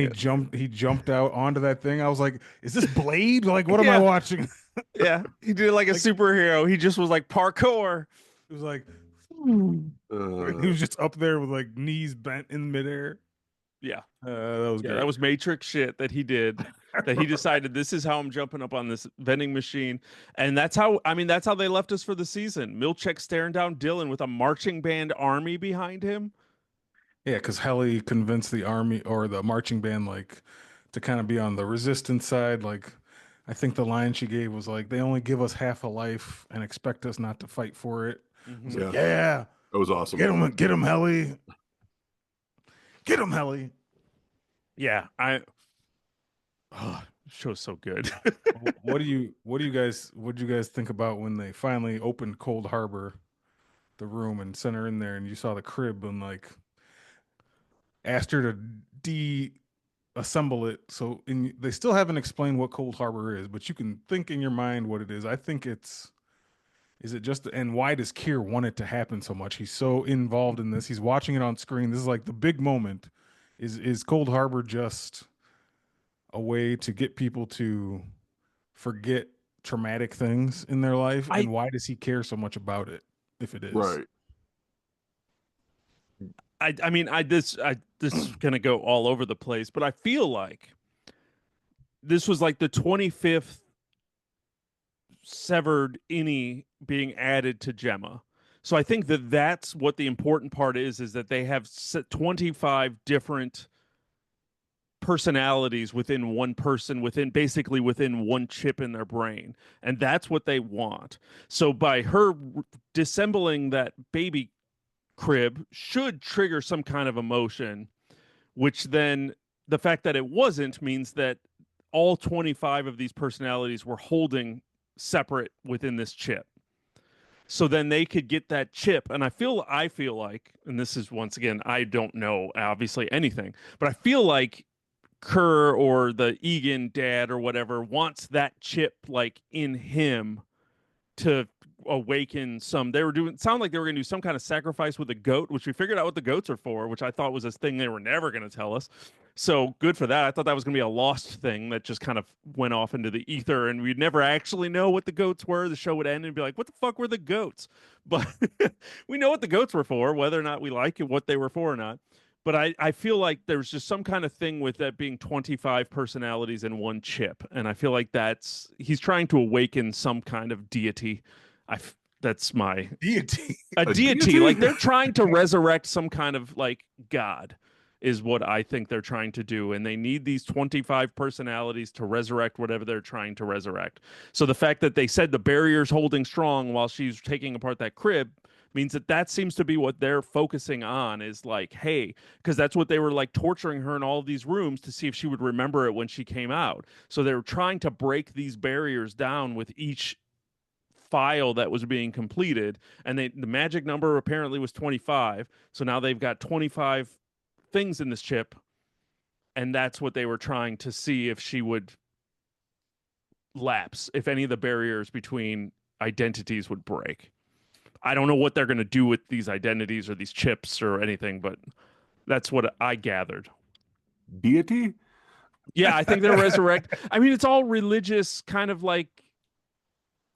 he jumped out onto that thing. I was like, "Is this Blade? Like, what am I Yeah. watching?" Yeah. He did like a Like, superhero. He just was like parkour. it was like he uh, was just up there with like knees bent in midair. Yeah. That was Yeah, great. that was Matrix shit that he did. That he decided this is how I'm jumping up on this vending machine. And that's how, I mean, that's how they left us for the season. Milchek staring down Dylan with a marching band army behind him. Yeah, because Helly convinced the army or the marching band like to kind of be on the resistance side. Like, I think the line she gave was like, "They only give us half a life and expect us not to fight for it." I was Mhm. like, yeah, "Yeah, that was awesome. get him, Helly, get him, Helly." Yeah, oh, show's so good. What do you guys think about when they finally opened Cold Harbor, the room, and sent her in there, and you saw the crib and like asked her to assemble it. So they still haven't explained what Cold Harbor is, but you can think in your mind what it is. I think is it just and why does Kier want it to happen so much? He's so involved in this. He's watching it on screen. This is like the big moment. Is Cold Harbor just a way to get people to forget traumatic things in their life? I And why does he care so much about it if it is? Right. I mean, this is gonna go all over the place, but I feel like this was like the 25th severed innie being added to Gemma. So I think that that's what the important part is that they have 25 different personalities within one person, within basically within one chip in their brain, and that's what they want. So by her disassembling that baby crib should trigger some kind of emotion, which then the fact that it wasn't means that all 25 of these personalities were holding separate within this chip. So then they could get that chip. And I feel like, and this is once again, I don't know obviously anything, but I feel like Kerr or the Egan dad or whatever wants that chip like in him to awaken some. They were doing sound like they were going to do some kind of sacrifice with a goat, which we figured out what the goats are for, which I thought was this thing they were never going to tell us. So good for that. I thought that was going to be a lost thing that just kind of went off into the ether, and we'd never actually know what the goats were. The show would end and be like, "What the fuck were the goats?" But we know what the goats were for, whether or not we like it, what they were for or not. But I feel like there's just some kind of thing with that being 25 personalities in one chip. And I feel like he's trying to awaken some kind of deity. That's my Deity. a A deity. deity? Like they're trying to resurrect some kind of like God is what I think they're trying to do. And they need these 25 personalities to resurrect whatever they're trying to resurrect. So the fact that they said the barrier's holding strong while she's taking apart that crib means that seems to be what they're focusing on is like, hey, because that's what they were like torturing her in all of these rooms to see if she would remember it when she came out. So they were trying to break these barriers down with each file that was being completed, and the magic number apparently was 25. So now they've got 25 things in this chip, and that's what they were trying to see if she would lapse, if any of the barriers between identities would break. I don't know what they're going to do with these identities or these chips or anything, but that's what I gathered. Deity? Yeah, I think they're resurrect. I mean, it's all religious, kind of like.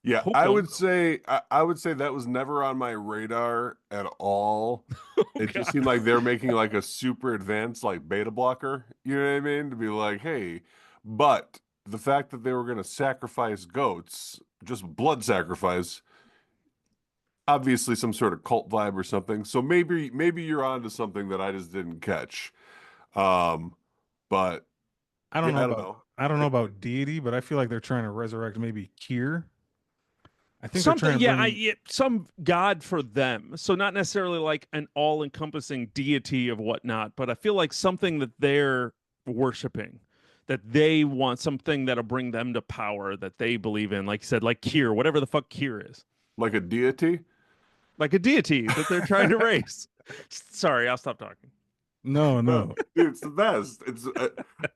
Yeah, Hook I 'em. would say I would say that was never on my radar at all. It just God. seemed like they're making like a super advanced like beta blocker, you know what I mean? To be like, hey, but the fact that they were going to sacrifice goats, just blood sacrifice, obviously some sort of cult vibe or something. So maybe you're onto something that I just didn't catch. But I don't yeah, know I don't about know. I don't know about deity, but I feel like they're trying to resurrect maybe Kier. I think they're Something, trying to yeah, bring. some god for them. So not necessarily like an all-encompassing deity of whatnot, but I feel like something that they're worshiping, that they want, something that'll bring them to power that they believe in. Like you said, like Kier, whatever the fuck Kier is, Like a deity? like a deity that they're trying to raise. Sorry, I'll stop talking. No, No, no. dude, it's the best. It's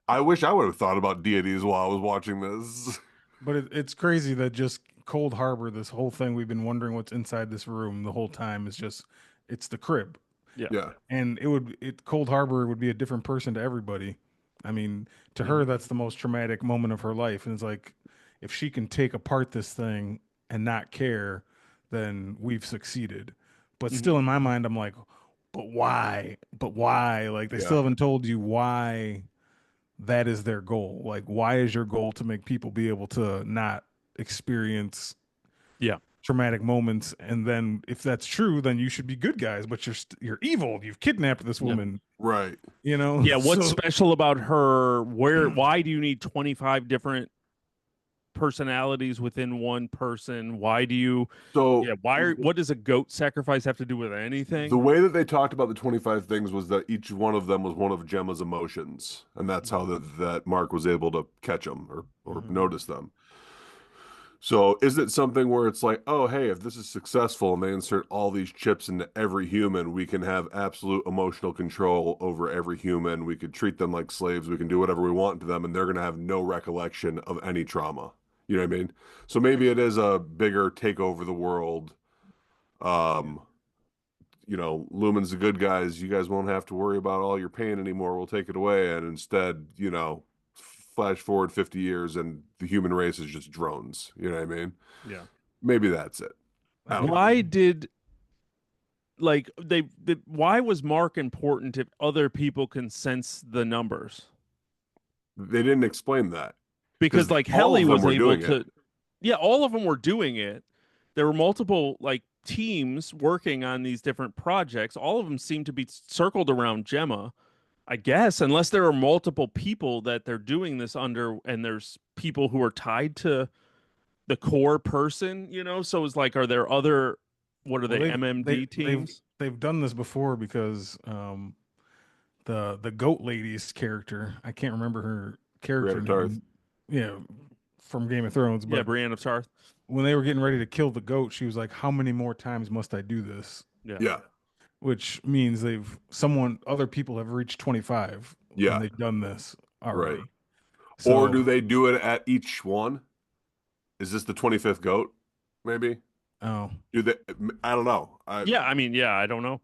I wish I would have thought about deities while I was watching this. But it's crazy that just Cold Harbor, this whole thing, we've been wondering what's inside this room the whole time is just, it's the crib. Yeah. Yeah. And Cold Harbor would be a different person to everybody. I mean, to her, that's the most traumatic moment of her life. And it's like, if she can take apart this thing and not care, then we've succeeded. But Mhm. still in my mind, I'm like, but why? But why? Like, they still Yeah. haven't told you why that is their goal. Like, why is your goal to make people be able to not experience Yeah. traumatic moments? And then if that's true, then you should be good guys, but you're evil. You've kidnapped this Yeah. woman, Right. you know? Yeah, what's So special about her? Why do you need 25 different personalities within one person? Why do you So Yeah, what does a goat sacrifice have to do with anything? the way that they talked about the 25 things was that each one of them was one of Gemma's emotions, and that's how that Mark was able to catch them or Mhm. notice them. So is it something where it's like, oh, hey, if this is successful and they insert all these chips into every human, we can have absolute emotional control over every human. We could treat them like slaves. We can do whatever we want to them, and they're going to have no recollection of any trauma. You know what I mean? So maybe it is a bigger take over the world. Um, Lumon's the good guys. You guys won't have to worry about all your pain anymore. We'll take it away. And instead, flash forward 50 years and the human race is just drones. You know what I mean? Yeah. Maybe that's it. I don't know. Why did why was Mark important if other people can sense the numbers? They didn't explain that Because because like all Helly of them was were able doing to, it. yeah, all of them were doing it. There were multiple like teams working on these different projects. All of them seemed to be circled around Gemma, I guess, unless there are multiple people that they're doing this under, and there's people who are tied to the core person, So it's like, are there other, what are Well, they, they've MMD teams? they've done this before because the goat lady's character, I can't remember her character Brianna Tarth. name, yeah, from Game of Thrones, Yeah, but Brienne of Tarth. when they were getting ready to kill the goat, she was like, "How many more times must I do this?" Yeah. Yeah. Which means other people have reached 25 Yeah. and they've done this already. Right. Or do So, they do it at each one? Is this the 25th goat? Maybe. oh, Do they? I don't know. Yeah, I mean, yeah, I don't know.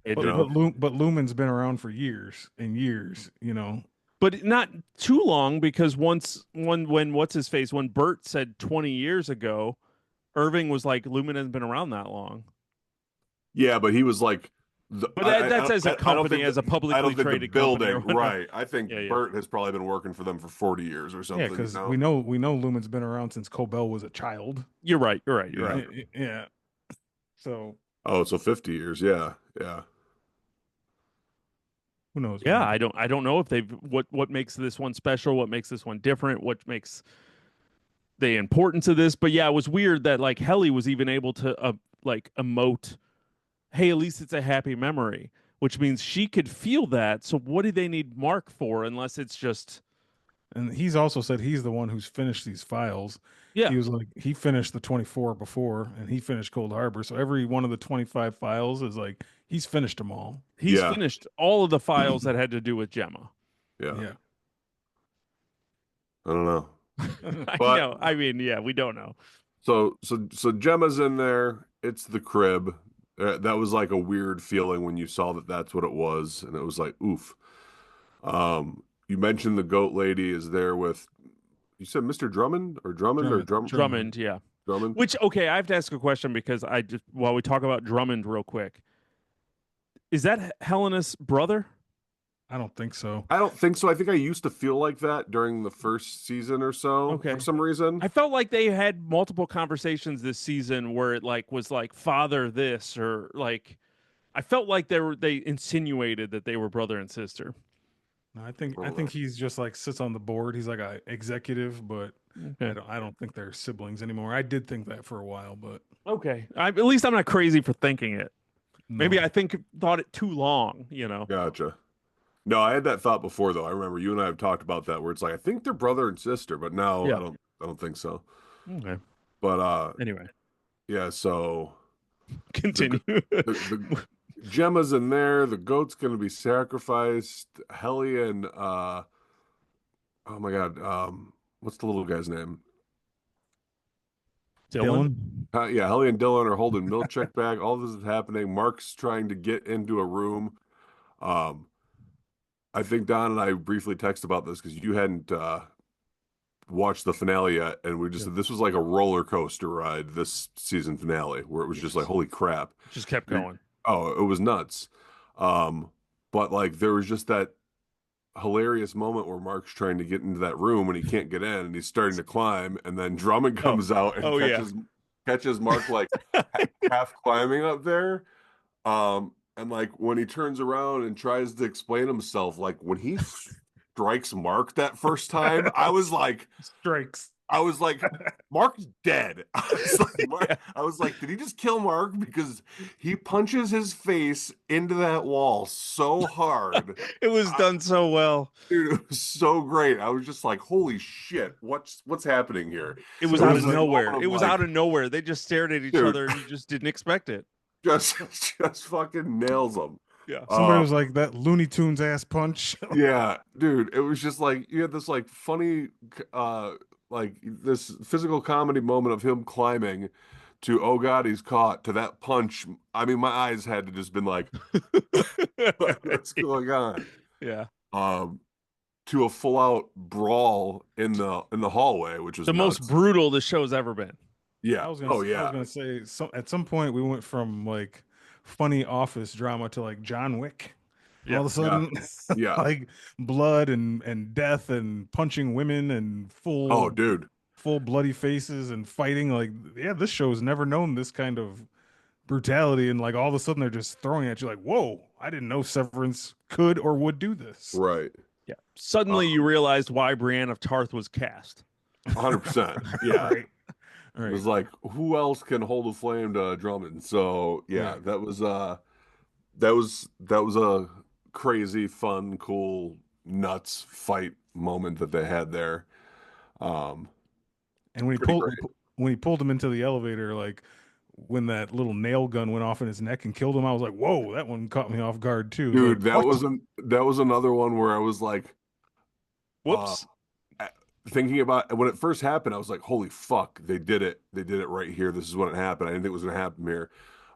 It but You just, know? Lumen's been around for years and years, you know. but not too long, because when what's his face, when Bert said 20 years ago, Irving was like, Lumen hasn't been around that long. Yeah, but he was like, But that's as a I don't company, think as a I publicly don't think the traded company or building, whatever. right? I think Yeah, yeah. Bert has probably been working for them for 40 years or Yeah, something. because you know? we know Lumen's been around since Cobell was a child. You're right. You're Yeah. right. Yeah. So Oh, so 50 years. Yeah, yeah. who knows, Yeah, man? I don't know if they've what makes this one special, what makes this one different, what makes the importance of this. But yeah, it was weird that like Helly was even able to like emote, hey, at least it's a happy memory, which means she could feel that. So what do they need Mark for, unless it's just And he's also said he's the one who's finished these files. Yeah, He was like, he finished the 24 before and he finished Cold Harbor. So every one of the 25 files is like, he's finished them all. he's Yeah. finished all of the files that had to do with Gemma. Yeah. Yeah. I don't know. I But know. I mean, yeah, we don't know. so Gemma's in there. It's the crib. That was like a weird feeling when you saw that that's what it was, and it was like, oof. You mentioned the goat lady is there with. You said Mr. Drummond or Drummond or Drummond, yeah. Drummond. Which, okay, I have to ask a question because I just, while we talk about Drummond real quick, is that Helena's brother? I don't think so. I don't think so. I think I used to feel like that during the first season or so Okay. for some reason. I felt like they had multiple conversations this season where it like was like father this or like I felt like they insinuated that they were brother and sister. No, I think Oh, he's just like sits on the board. He's like a executive, but Okay. I don't think they're siblings anymore. I did think that for a while, but Okay. At least I'm not crazy for thinking it. Maybe no. I thought it too long, Gotcha. No, I had that thought before though. I remember you and I have talked about that where it's like I think they're brother and sister, but now Yeah. I don't think so. Okay. But Anyway, yeah, so continue. the Gemma's in there, the goat's gonna be sacrificed. Helly and oh my god, what's the little guy's name? Dylan? Yeah, Helly and Dylan are holding Milchek back. All this is happening. Mark's trying to get into a room. Um, I think Don and I briefly texted about this because you hadn't watched the finale yet, and we just said this was like a roller coaster ride, this season finale, where it was just like, holy crap. Just kept going. Oh, it was nuts. But like there was just that hilarious moment where Mark's trying to get into that room and he can't get in and he's starting to climb, and then Drummond comes out and catches Mark like half climbing up there. And like when he turns around and tries to explain himself, like when he strikes Mark that first time, I was like, Strikes. Mark's dead. I was like, did he just kill Mark? Because he punches his face into that wall so hard. It was done so well. Dude, it was so great. I was just like, holy shit, what's happening here? It was out of nowhere. It was out of nowhere. They just stared at each other and you just didn't expect it. Just fucking nails them. Yeah. Somebody was like that Looney Tunes ass punch. Yeah, dude. It was just like you had this like funny like this physical comedy moment of him climbing to oh god he's caught to that punch. I mean my eyes had to just been like what's going on? Yeah. To a full out brawl in the hallway, which was the nuts. most brutal the show's ever been. Yeah. I was gonna say at some point we went from like funny office drama to like John Wick. Yeah. All of a sudden, Yeah. like blood and death and punching women and full bloody faces and fighting. Like, yeah, this show's never known this kind of brutality, and like all of a sudden they're just throwing at you like, whoa, I didn't know Severance could or would do this. Right. Yeah. Suddenly you realized why Brienne of Tarth was cast. 100%. Yeah. Right. It was like, who else can hold a flame to Drummond? So yeah, that was a crazy, fun, cool, nuts fight moment that they had there. And when he pulled him into the elevator, like when that little nail gun went off in his neck and killed him, I was like, whoa, that one caught me off guard too. Dude, like, that was another one where I was like, whoops. Thinking about when it first happened, I was like, holy fuck, they did it. They did it right here. This is when it happened. I didn't think it was going to happen here.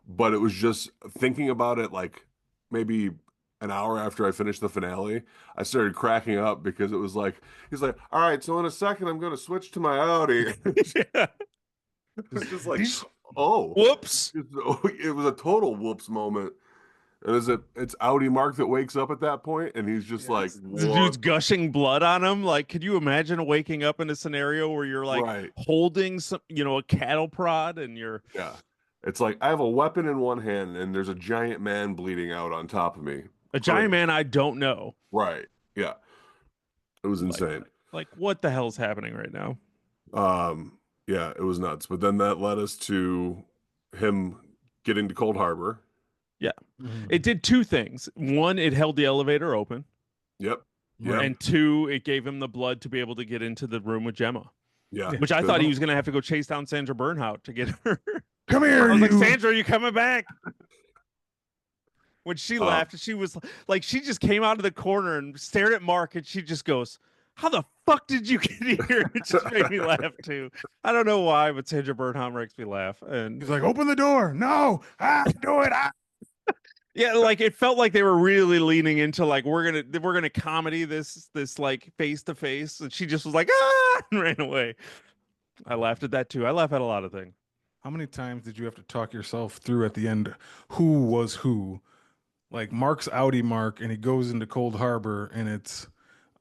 But it was just thinking about it like maybe an hour after I finished the finale, I started cracking up because it was like, he's like, all right, so in a second, I'm going to switch to my outie. Yeah. It's just like, oh. Whoops. It was a total whoops moment. And it's outie Mark that wakes up at that point, and he's just like, the dude's gushing blood on him. Like, could you imagine waking up in a scenario where you're like holding some, a cattle prod, and you're it's like I have a weapon in one hand, and there's a giant man bleeding out on top of me. A giant man I don't know. Right? Yeah, it was insane. Like what the hell's happening right now? Yeah, it was nuts. But then that led us to him getting to Cold Harbor. Yeah. It did two things. One, it held the elevator open. Yep. Yep. And 2, it gave him the blood to be able to get into the room with Gemma, Yeah. which I thought he was going to have to go chase down Sandra Bernhardt to get her. Come here, I was like, you. Sandra, are you coming back? When she laughed, she was like, she just came out of the corner and stared at Mark, and she just goes, "How the fuck did you get here?" It just made me laugh too. I don't know why, but Sandra Bernhardt makes me laugh. And He's like, open the door. No, do it. yeah, like it felt like they were really leaning into like we're gonna comedy this like face to face, and she just was like and ran away. I laughed at that too. I laugh at a lot of things. How many times did you have to talk yourself through at the end? Who was who? Like Mark's outie Mark, and he goes into Cold Harbor, and it's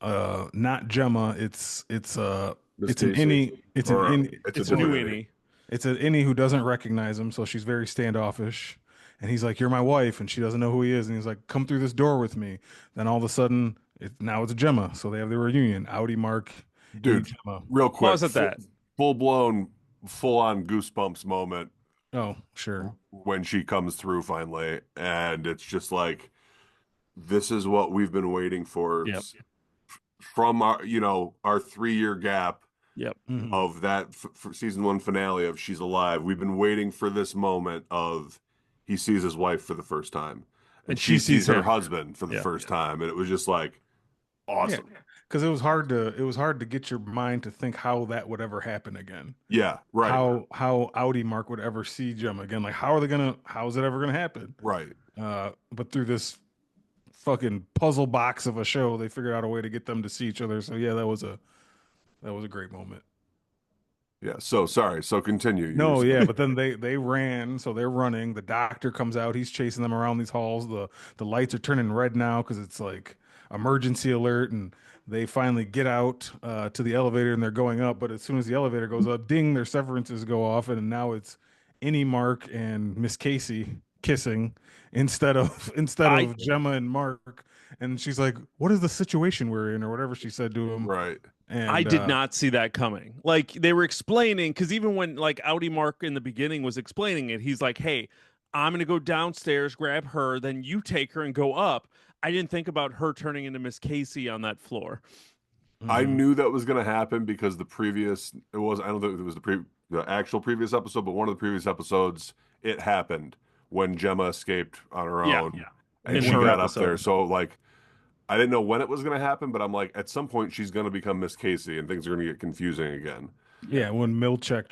not Gemma. It's an innie. It's an innie. It's a new innie. It's an innie who doesn't recognize him, so she's very standoffish. And he's like, "You're my wife," and she doesn't know who he is. And he's like, "Come through this door with me." Then all of a sudden, now it's Gemma. So they have the reunion. Outie Mark, dude. Gemma. Real quick, Pause at that. Full blown, full on goosebumps moment. Oh, sure. When she comes through finally, and it's just like, this is what we've been waiting for from our, our 3-year gap. Yep. Of that for season 1 finale of She's Alive. We've been waiting for this moment of he sees his wife for the first time, and she sees her husband for the first time, and it was just like awesome. Because it was hard to get your mind to think how that would ever happen again. Yeah, right. How outie Mark would ever see Gemma again. Like how is it ever gonna happen? Right. But through this fucking puzzle box of a show, they figured out a way to get them to see each other. So yeah, that was a great moment. Yeah. So sorry. So continue. No, yeah, but then they ran, so they're running. The doctor comes out. He's chasing them around these halls. The lights are turning red now because it's like emergency alert, and they finally get out to the elevator and they're going up. But as soon as the elevator goes up, ding, their severances go off, and now it's Innie, Mark, and Miss Casey kissing instead of Gemma and Mark. And she's like, "What is the situation we're in?" or whatever she said to him. Right. And, I did not see that coming. Like they were explaining, because even when like outie Mark in the beginning was explaining it, he's like, "Hey, I'm gonna go downstairs, grab her, then you take her and go up." I didn't think about her turning into Miss Casey on that floor. I knew that was going to happen because I don't think it was the actual previous episode, but one of the previous episodes, it happened when Gemma escaped on her own. Yeah. And she got up there. So like, I didn't know when it was going to happen, but I'm like, at some point she's going to become Miss Casey and things are going to get confusing again. Yeah, when Milchek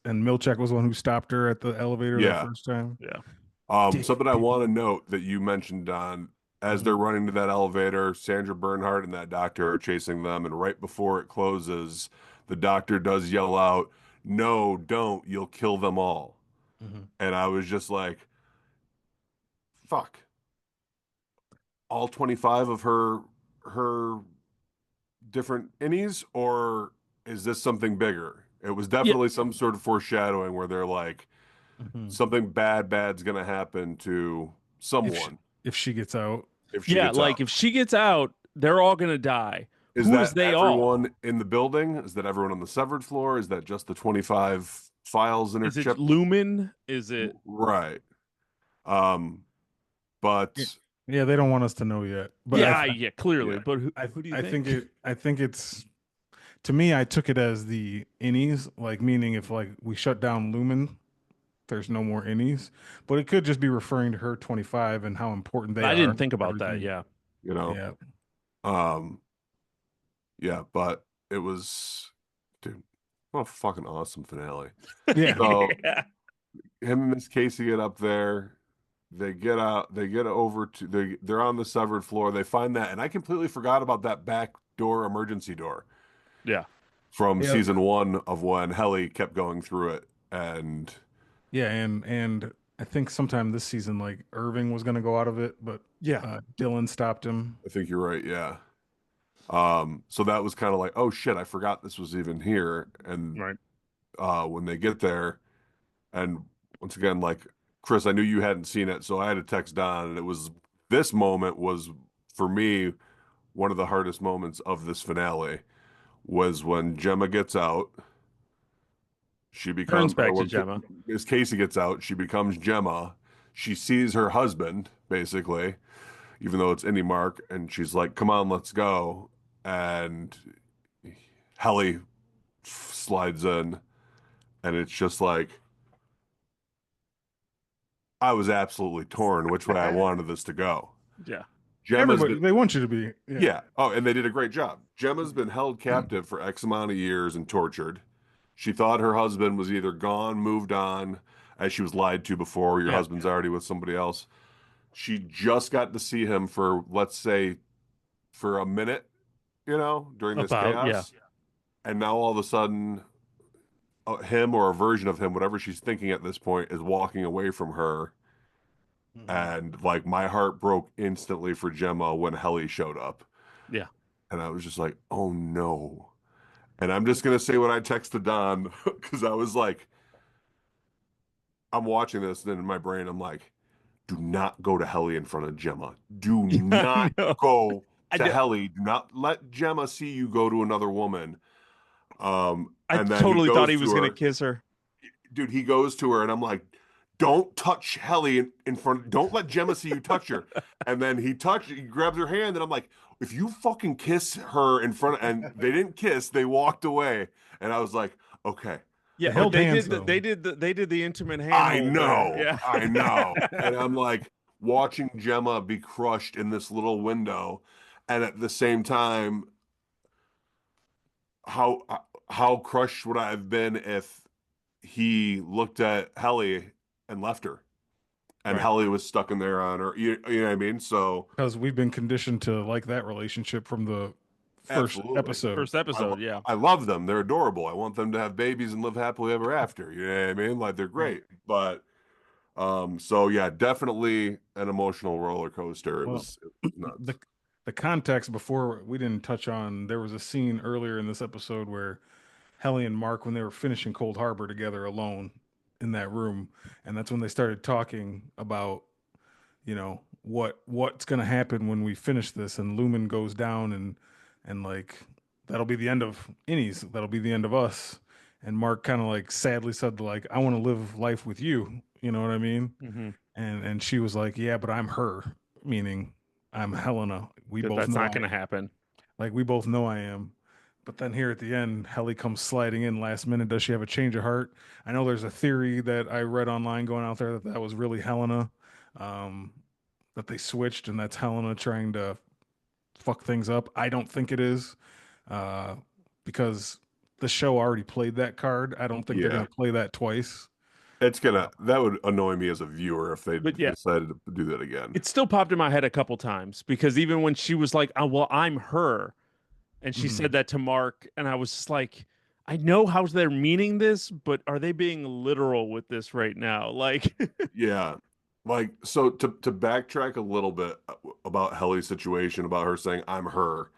and Milchek was the one who stopped her at the elevator the first time. Yeah. Something I want to note that you mentioned on, as they're running to that elevator, Sandra Bernhardt and that doctor are chasing them, and right before it closes, the doctor does yell out, "No, don't, you'll kill them all." And I was just like, fuck. All 25 of her different innies, or is this something bigger? It was definitely some sort of foreshadowing where they're like, something bad's gonna happen to someone if she gets out. If she gets out, they're all gonna die. Is that everyone in the building? Is that everyone on the severed floor? Is that just the 25 files in her chip? Is it Lumon? Is it right? But yeah, they don't want us to know yet. But clearly. Yeah. But who do you think? I think it's, to me, I took it as the innies, like meaning if like we shut down Lumon, there's no more innies. But it could just be referring to her 25 and how important they are. I didn't think about that. Yeah. Yeah, but it was, dude, what a fucking awesome finale. Yeah. So him and Miss Casey get up there. They get out. They get over to. They're on the severed floor. They find that, and I completely forgot about that back door, emergency door. Yeah. From season 1 of when Helly kept going through it, and and I think sometime this season, like Irving was going to go out of it, but Dylan stopped him. I think you're right. Yeah. So that was kind of like, oh shit, I forgot this was even here. And when they get there, and once again, like Chris, I knew you hadn't seen it, so I had to text Don, and this moment was for me one of the hardest moments of this finale was when Gemma gets out. She becomes back to Gemma. As Casey gets out, she becomes Gemma. She sees her husband, basically, even though it's Indy Mark, and she's like, "Come on, let's go," and Helly slides in, and it's just like I was absolutely torn which way I wanted this to go. Yeah. Gemma's Everybody, been, they want you to be. yeah. Oh, and they did a great job. Gemma's been held captive for X amount of years and tortured. She thought her husband was either gone, moved on, as she was lied to before. Your Yeah. husband's already with somebody else. She just got to see him for, let's say, for a minute, during this About, yeah. chaos. And now all of a sudden, him or a version of him, whatever she's thinking at this point, is walking away from her. And like my heart broke instantly for Gemma when Helly showed up. Yeah. And I was just like, oh no. And I'm just gonna say what I texted Don because I was like, I'm watching this, and then in my brain, I'm like, do not go to Helly in front of Gemma. Do not No. go I to did- Helly. Do not let Gemma see you go to another woman. I And then totally thought goes he was to going to her. kiss her. Dude, he goes to her, and I'm like, don't touch Helly in front. Don't let Gemma see you touch her. And then he grabs her hand, and I'm like, if you fucking kiss her in front, and they didn't kiss, they walked away, and I was like, okay. Yeah, held they hands, did. though. They did the intimate hand. I hold know, there. Yeah, I know. And I'm like watching Gemma be crushed in this little window, and at the same time, how how crushed would I have been if he looked at Helly and left her, and Right. Helly was stuck in there on her. You know what I mean? So Because we've been conditioned to like that relationship from the first absolutely. episode. First episode. Yeah, I love them. They're adorable. I want them to have babies and live happily ever after. You know what I mean? Like they're great. But so yeah, definitely an emotional roller coaster. It Well, was nuts. the context before we didn't touch on, there was a scene earlier in this episode where Helly and Mark, when they were finishing Cold Harbor together alone in that room, and that's when they started talking about, what's going to happen when we finish this, and Lumen goes down, and like that'll be the end of Innie's, that'll be the end of us. And Mark kind of like sadly said, like, I want to live life with you. You know what I mean? mm-hmm. And she was like, yeah, but I'm her, meaning I'm Helena. We both That's know not going to happen. like we both know I am. But then here at the end, Helly comes sliding in last minute. Does she have a change of heart? I know there's a theory that I read online going out there that that was really Helena, that they switched and that's Helena trying to fuck things up. I don't think it is, because the show already played that card. I don't think they're Yeah. going to play that twice. That would annoy me as a viewer if they But yeah. decided to do that again. It still popped in my head a couple times because even when she was like, "Oh, well, I'm her," and she said that to Mark, and I was just like, I know how they're meaning this, but are they being literal with this right now? Like, Yeah. Like, so to backtrack a little bit about Helly's situation, about her saying, I'm her.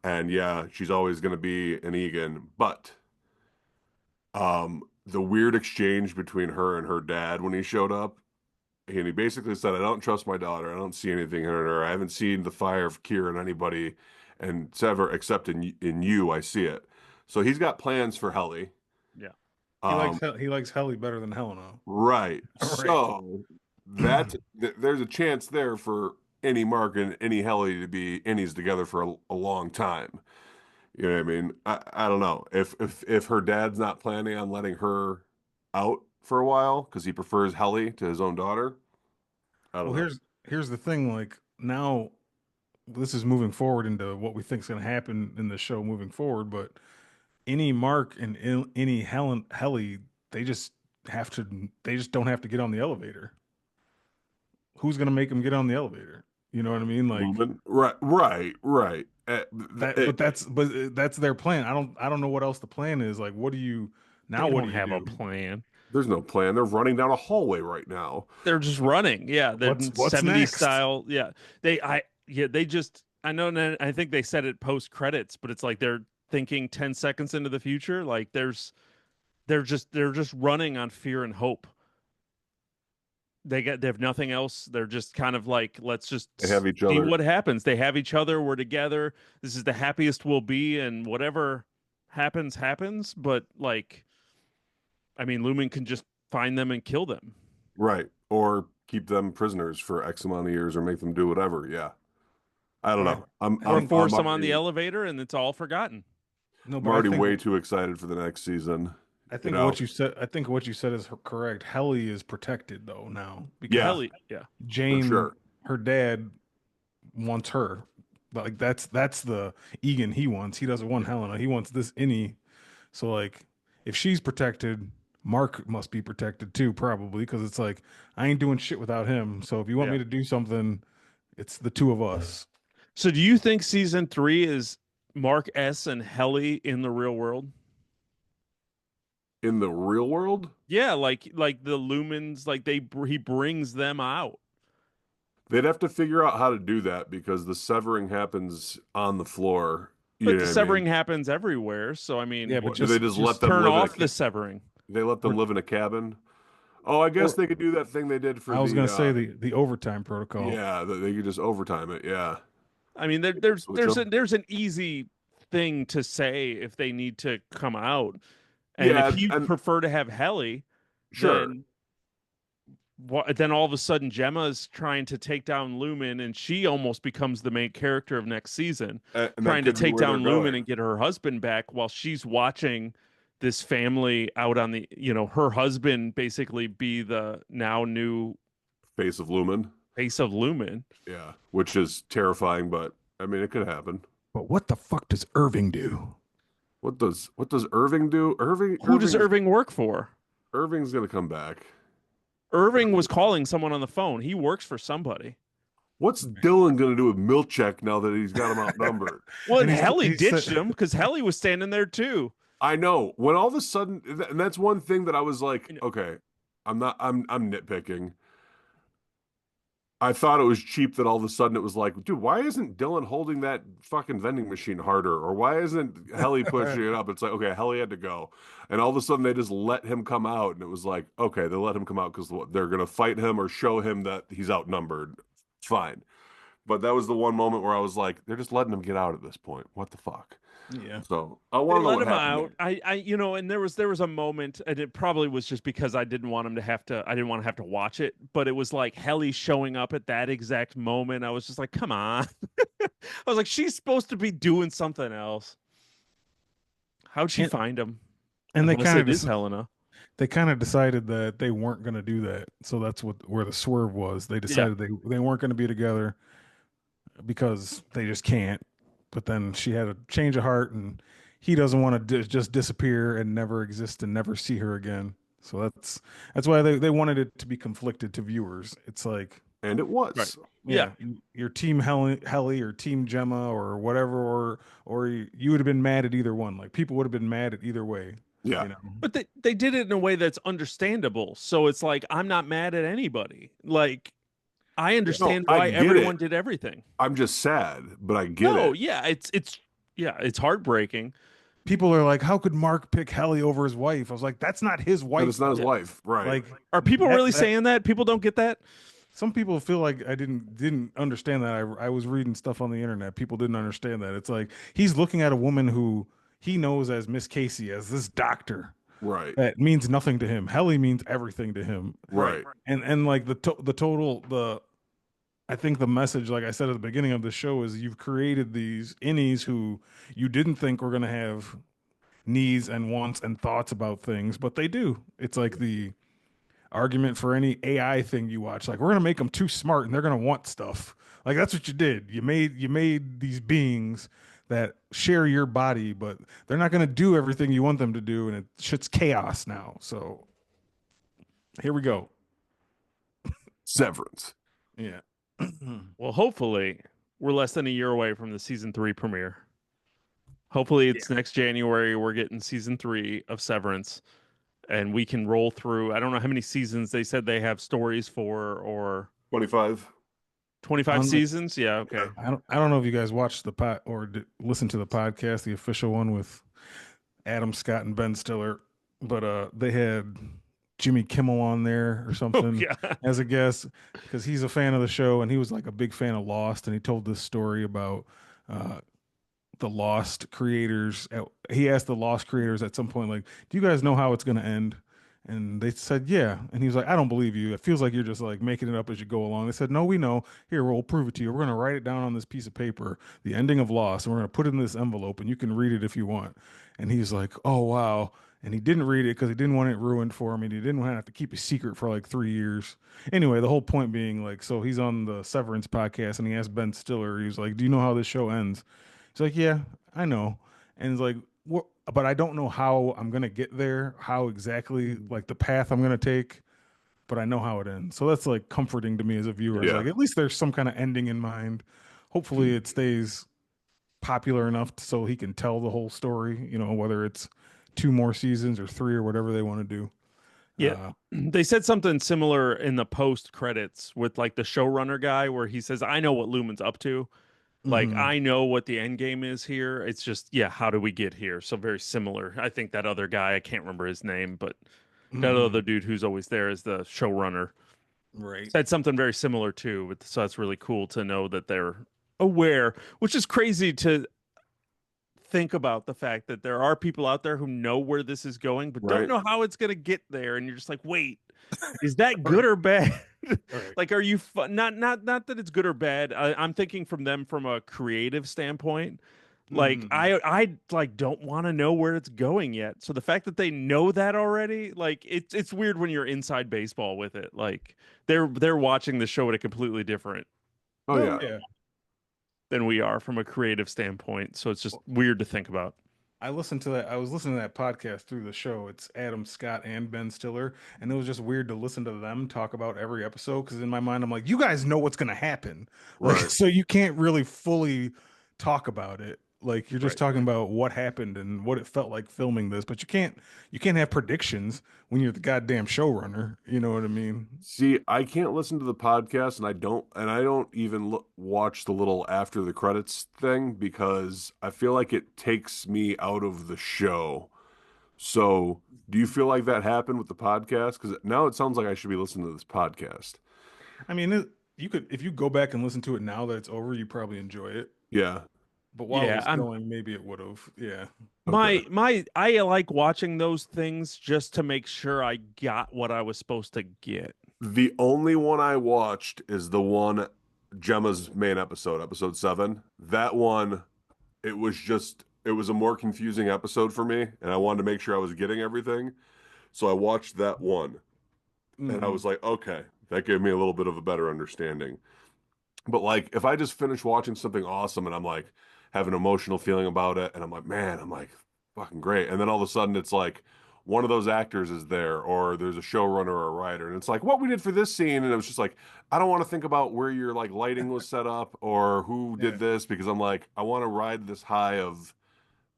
And yeah, she's always going to be an Egan. But the weird exchange between her and her dad when he showed up, and he basically said, I don't trust my daughter. I don't see anything in her. I haven't seen the fire of Kira in anybody and Sever except in you. I see it. So he's got plans for Helly. yeah, He likes Helly better than Helena. Right. Right. So there's a chance there for any Mark and any Helly to be innies together for a long time. You know what I mean? I don't know if her dad's not planning on letting her out for a while because he prefers Helly to his own daughter. I don't Well, know. here's the thing. Like now, this is moving forward into what we think is going to happen in the show moving forward. But any Mark and any Helly, they just have to. They just don't have to get on the elevator. Who's going to make them get on the elevator? You know what I mean? Like Lumon? Right. but that's their plan. I don't know what else the plan is. Like, what do you now? they What don't do you have a do? plan. There's no plan. They're running down a hallway right now. They're just running. Yeah, they're What's 70s next? style. Yeah, they just. I know. And I think they said it post credits, but it's like they're thinking 10 seconds into the future. Like they're just running on fear and hope. They have nothing else. They're just kind of like, let's just They have each see other. what happens. They have each other. We're together. This is the happiest we'll be, and whatever happens. But like, I mean, Lumen can just find them and kill them. Right. Or keep them prisoners for X amount of years or make them do whatever. Yeah. I don't I, know. I Or think force them on the elevator and it's all forgotten. no, I'm but I already think way too excited for the next season. I You think know? what you said. I think what you said is correct. Helly is protected though now because Yeah, Helly, yeah. for Jane, sure. her dad, wants her. Like that's the Egan he wants. He doesn't want Helena. He wants this innie. So like, if she's protected, Mark must be protected too, probably because it's like I ain't doing shit without him. So if you want Yeah. me to do something, it's the two of us. So do you think season 3 is Mark S. and Helly in the real world? In the real world, Yeah, like the Lumens, like he brings them out. they'd have to figure out how to do that because the severing happens on the floor. You But know the what I mean? severing happens everywhere, so I Yeah, mean, but Do they just let just them turn live in a off the severing. they let them or, live in a cabin? Oh, I guess or they could do that thing they did for I was gonna the say the overtime protocol. yeah, they could just overtime it. Yeah. I mean, They could switch them. there's an easy thing to say if they need to come out, and if Yeah, you and prefer to have Helly, sure. then then all of a sudden Gemma's trying to take down Lumen, and she almost becomes the main character of next season, And that trying to could be take where they're down Lumen going. and get her husband back while she's watching this family out on the, her husband basically be the now new Face of Lumen. face of Lumen. Yeah, which is terrifying, but I mean it could happen. But what the fuck does Irving do? What does Irving do? Who does Irving work for? Irving's gonna come back. Irving was calling someone on the phone. He works for somebody. What's Dylan gonna do with Milchek now that he's got him outnumbered? Well, and And Helly he ditched said, him because Helly was standing there too. I know. When all of a sudden, and that's one thing that I was like, You know, okay, I'm nitpicking. I thought it was cheap that all of a sudden it was like, dude, why isn't Dylan holding that fucking vending machine harder? Or why isn't Helly pushing it up? It's like, okay, Helly had to go. And all of a sudden they just let him come out. And it was like, okay, they let him come out because they're going to fight him or show him that he's outnumbered. Fine. But that was the one moment where I was like, they're just letting him get out at this point. What the fuck? yeah. So I they want to know let what him happened out. there. And there was a moment, and it probably was just because I didn't want him to have to. I didn't want to have to watch it, but it was like Helly showing up at that exact moment. I was just like, come on. I was like, she's supposed to be doing something else. How'd she And, find him? and Unless it is Helena. they kind of decided that they weren't going to do that. So that's where the swerve was. They Yeah. decided they weren't going to be together because they just can't. But then she had a change of heart, and he doesn't want to just disappear and never exist and never see her again. So that's why they wanted it to be conflicted to viewers. It's like, And it Right. was. Yeah. your team Helly or team Gemma or whatever, or you would have been mad at either one. Like people would have been mad at either way. Yeah. You know. But they did it in a way that's understandable. So it's like, I'm not mad at anybody. Like, I understand I why get everyone it. did everything. I'm just sad, but I get No, it. yeah, it's heartbreaking. People are like, how could Mark pick Helly over his wife? I was like, that's not his But wife. it's not his Yeah. wife. Right. Like Are people really that saying that? People don't get that? some people feel like I didn't understand that. I was reading stuff on the internet. People didn't understand that. It's like he's looking at a woman who he knows as Miss Casey, as this doctor. Right. That means nothing to him. Helly means everything to him. Right. And like the total I think the message, like I said at the beginning of the show, is you've created these innies who you didn't think were gonna have needs and wants and thoughts about things, but they do. It's like the argument for any AI thing you watch. Like we're gonna make them too smart and they're gonna want stuff. Like that's what you did. You made these beings that share your body, but they're not gonna do everything you want them to do, and it shit's chaos now. So here we go. Severance. Yeah. Well, hopefully, we're less than a year away from the season 3 premiere. Hopefully, it's next January. We're getting season 3 of Severance, and we can roll through. I don't know how many seasons they said they have stories for, or 25. 25 seasons. Yeah, okay. I don't know if you guys watched the pod or listen to the podcast, the official one with Adam Scott and Ben Stiller, but they had Jimmy Kimmel on there or something Yeah. as a guest because he's a fan of the show and he was like a big fan of Lost, and he told this story about the Lost creators. He asked the Lost creators at some point, like, "Do you guys know how it's going to end?" And they said, yeah. And he was like, I don't believe you. It feels like you're just like making it up as you go along. They said, no, we know. Here, we'll prove it to you. We're going to write it down on this piece of paper, the ending of Lost, and we're going to put it in this envelope and you can read it if you want. And he's like, oh, wow. And he didn't read it because he didn't want it ruined for him. And he didn't want to have to keep a secret for like 3 years. Anyway, the whole point being like, so he's on the Severance podcast and he asked Ben Stiller, he was like, do you know how this show ends? He's like, yeah, I know. And he's like, what? But I don't know how I'm gonna get there, how exactly like the path I'm gonna take, but I know how it ends. So that's like comforting to me as a viewer. It's Yeah. like at least there's some kind of ending in mind. Hopefully it stays popular enough so he can tell the whole story, whether it's 2 more seasons or 3 or whatever they want to do. Yeah. Uh, They said something similar in the post credits with like the showrunner guy where he says, I know what Lumen's up to. Like, mhm. I know what the end game is here. It's just, yeah, how do we get here? So very similar. I think that other guy, I can't remember his name, but that other Mhm. dude who's always there is the showrunner. Right. Said something very similar too. So that's really cool to know that they're aware, which is crazy to think about the fact that there are people out there who know where this is going, but don't Right. know how it's going to get there. And you're just like, wait, is that good or bad? Right. Like, are you not that it's good or bad? I'm thinking from them from a creative standpoint. Like, Mhm. I like don't want to know where it's going yet. So the fact that they know that already, like, it's weird when you're inside baseball with it. Like, they're watching the show at a completely different Oh No, yeah. yeah. than we are from a creative standpoint. So it's just weird to think about. I listened to that. I was listening to that podcast through the show. It's Adam Scott and Ben Stiller, and it was just weird to listen to them talk about every episode because in my mind I'm like, you guys know what's going to happen, like Right. so you can't really fully talk about it. Like you're just Right. talking about what happened and what it felt like filming this, but you can't have predictions when you're the goddamn showrunner. You know what I mean? See, I can't listen to the podcast, and I don't even watch the little after the credits thing because I feel like it takes me out of the show. So, do you feel like that happened with the podcast? Because now it sounds like I should be listening to this podcast. I mean, you could if you go back and listen to it now that it's over, you probably enjoy it. Yeah. But while it Yeah, was I'm going, maybe it would have. Yeah. Okay. my I like watching those things just to make sure I got what I was supposed to get. The only one I watched is the one Gemma's main episode, episode 7. That one, it was a more confusing episode for me, and I wanted to make sure I was getting everything. So I watched that one, and I Hmm. was like, okay, that gave me a little bit of a better understanding. But like, if I just finish watching something awesome and I'm like, have an emotional feeling about it, and I'm like, man, I'm like, fucking great. And then all of a sudden it's like, one of those actors is there, or there's a showrunner or a writer, and it's like, what we did for this scene, and it was just like, I don't want to think about where your like lighting was set up or who Yeah. did this because I'm like, I want to ride this high of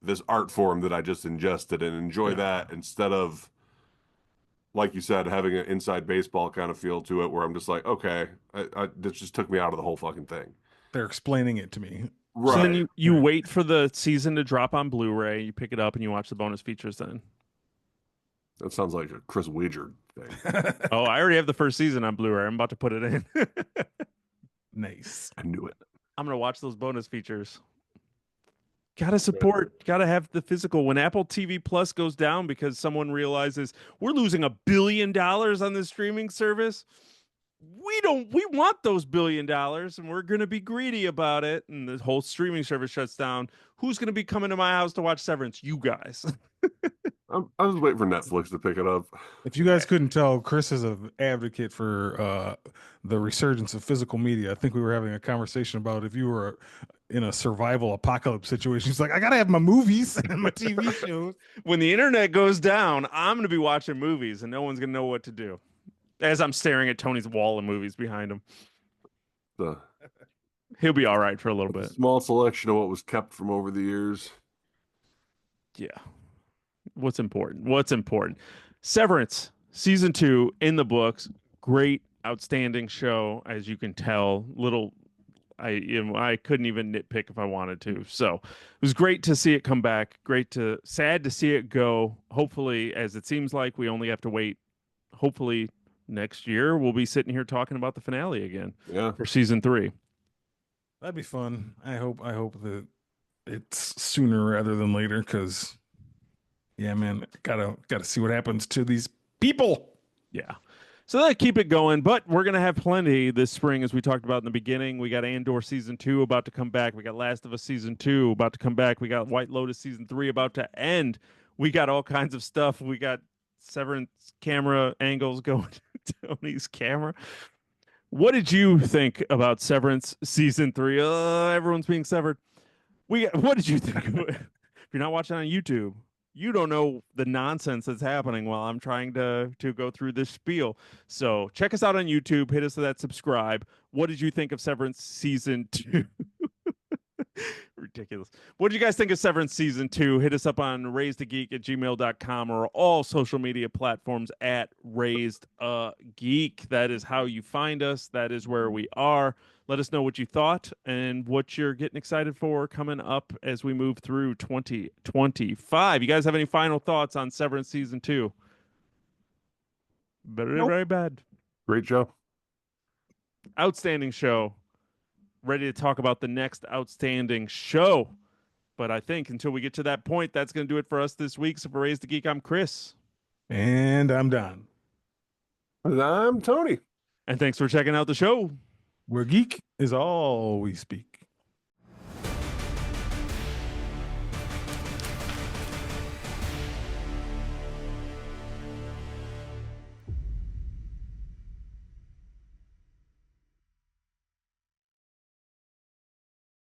this art form that I just ingested and enjoy Yeah. that instead of, like you said, having an inside baseball kind of feel to it where I'm just like, okay, this just took me out of the whole fucking thing. They're explaining it to me. So then Right. you wait for the season to drop on Blu-ray, you pick it up and you watch the bonus features then. That sounds like a Chris Wager thing. Oh, I already have the first season on Blu-ray. I'm about to put it in. Nice. I knew it. I'm gonna watch those bonus features. Gotta support, gotta have the physical. When Apple TV Plus goes down because someone realizes we're losing $1 billion on this streaming service, we want those $1 billion and we're gonna be greedy about it. And the whole streaming service shuts down. Who's gonna be coming to my house to watch Severance? You guys. I was waiting for Netflix to pick it up. If you guys couldn't tell, Chris is an advocate for the resurgence of physical media. I think we were having a conversation about if you were in a survival apocalypse situation. He's like, I gotta have my movies and my TV shows. When the internet goes down, I'm gonna be watching movies and no one's gonna know what to do. As I'm staring at Tony's wall of movies behind him. The, He'll be all right for a little a bit. small selection of what was kept from over the years. Yeah. What's important? What's important? Severance, season 2 in the books. Great, outstanding show, as you can tell. I couldn't even nitpick if I wanted to. So it was great to see it come back. Sad to see it go. Hopefully, as it seems like we only have to wait. Hopefully next year we'll be sitting here talking about the finale again Yeah. for season 3. That'd be fun. I hope that it's sooner rather than later because yeah, man, gotta see what happens to these People. Yeah. So that keep it going, but we're gonna have plenty this spring, as we talked about in the beginning. We got Andor season 2 about to come back. We got Last of Us season 2 about to come back. We got White Lotus season 3 about to end. We got all kinds of stuff. We got Severance camera angles going to Tony's camera. What did you think about Severance season 3? Everyone's being severed. What did you think of it? If you're not watching on YouTube, you don't know the nonsense that's happening while I'm trying to go through this spiel. So check us out on YouTube. Hit us with that subscribe. What did you think of Severance season 2? Ridiculous. What did you guys think of Severance season 2? Hit us up on raisedageek@gmail.com or all social media platforms at raisedageek. That is how you find us. That is where we are. Let us know what you thought and what you're getting excited for coming up as we move through 2025. You guys have any final thoughts on Severance season 2? Very bad. Great show. Outstanding show. Ready to talk about the next outstanding show. But I think until we get to that point, that's going to do it for us this week. So for Raise the Geek, I'm Chris. And I'm Don. And I'm Tony. And thanks for checking out the show. Where geek is all we speak.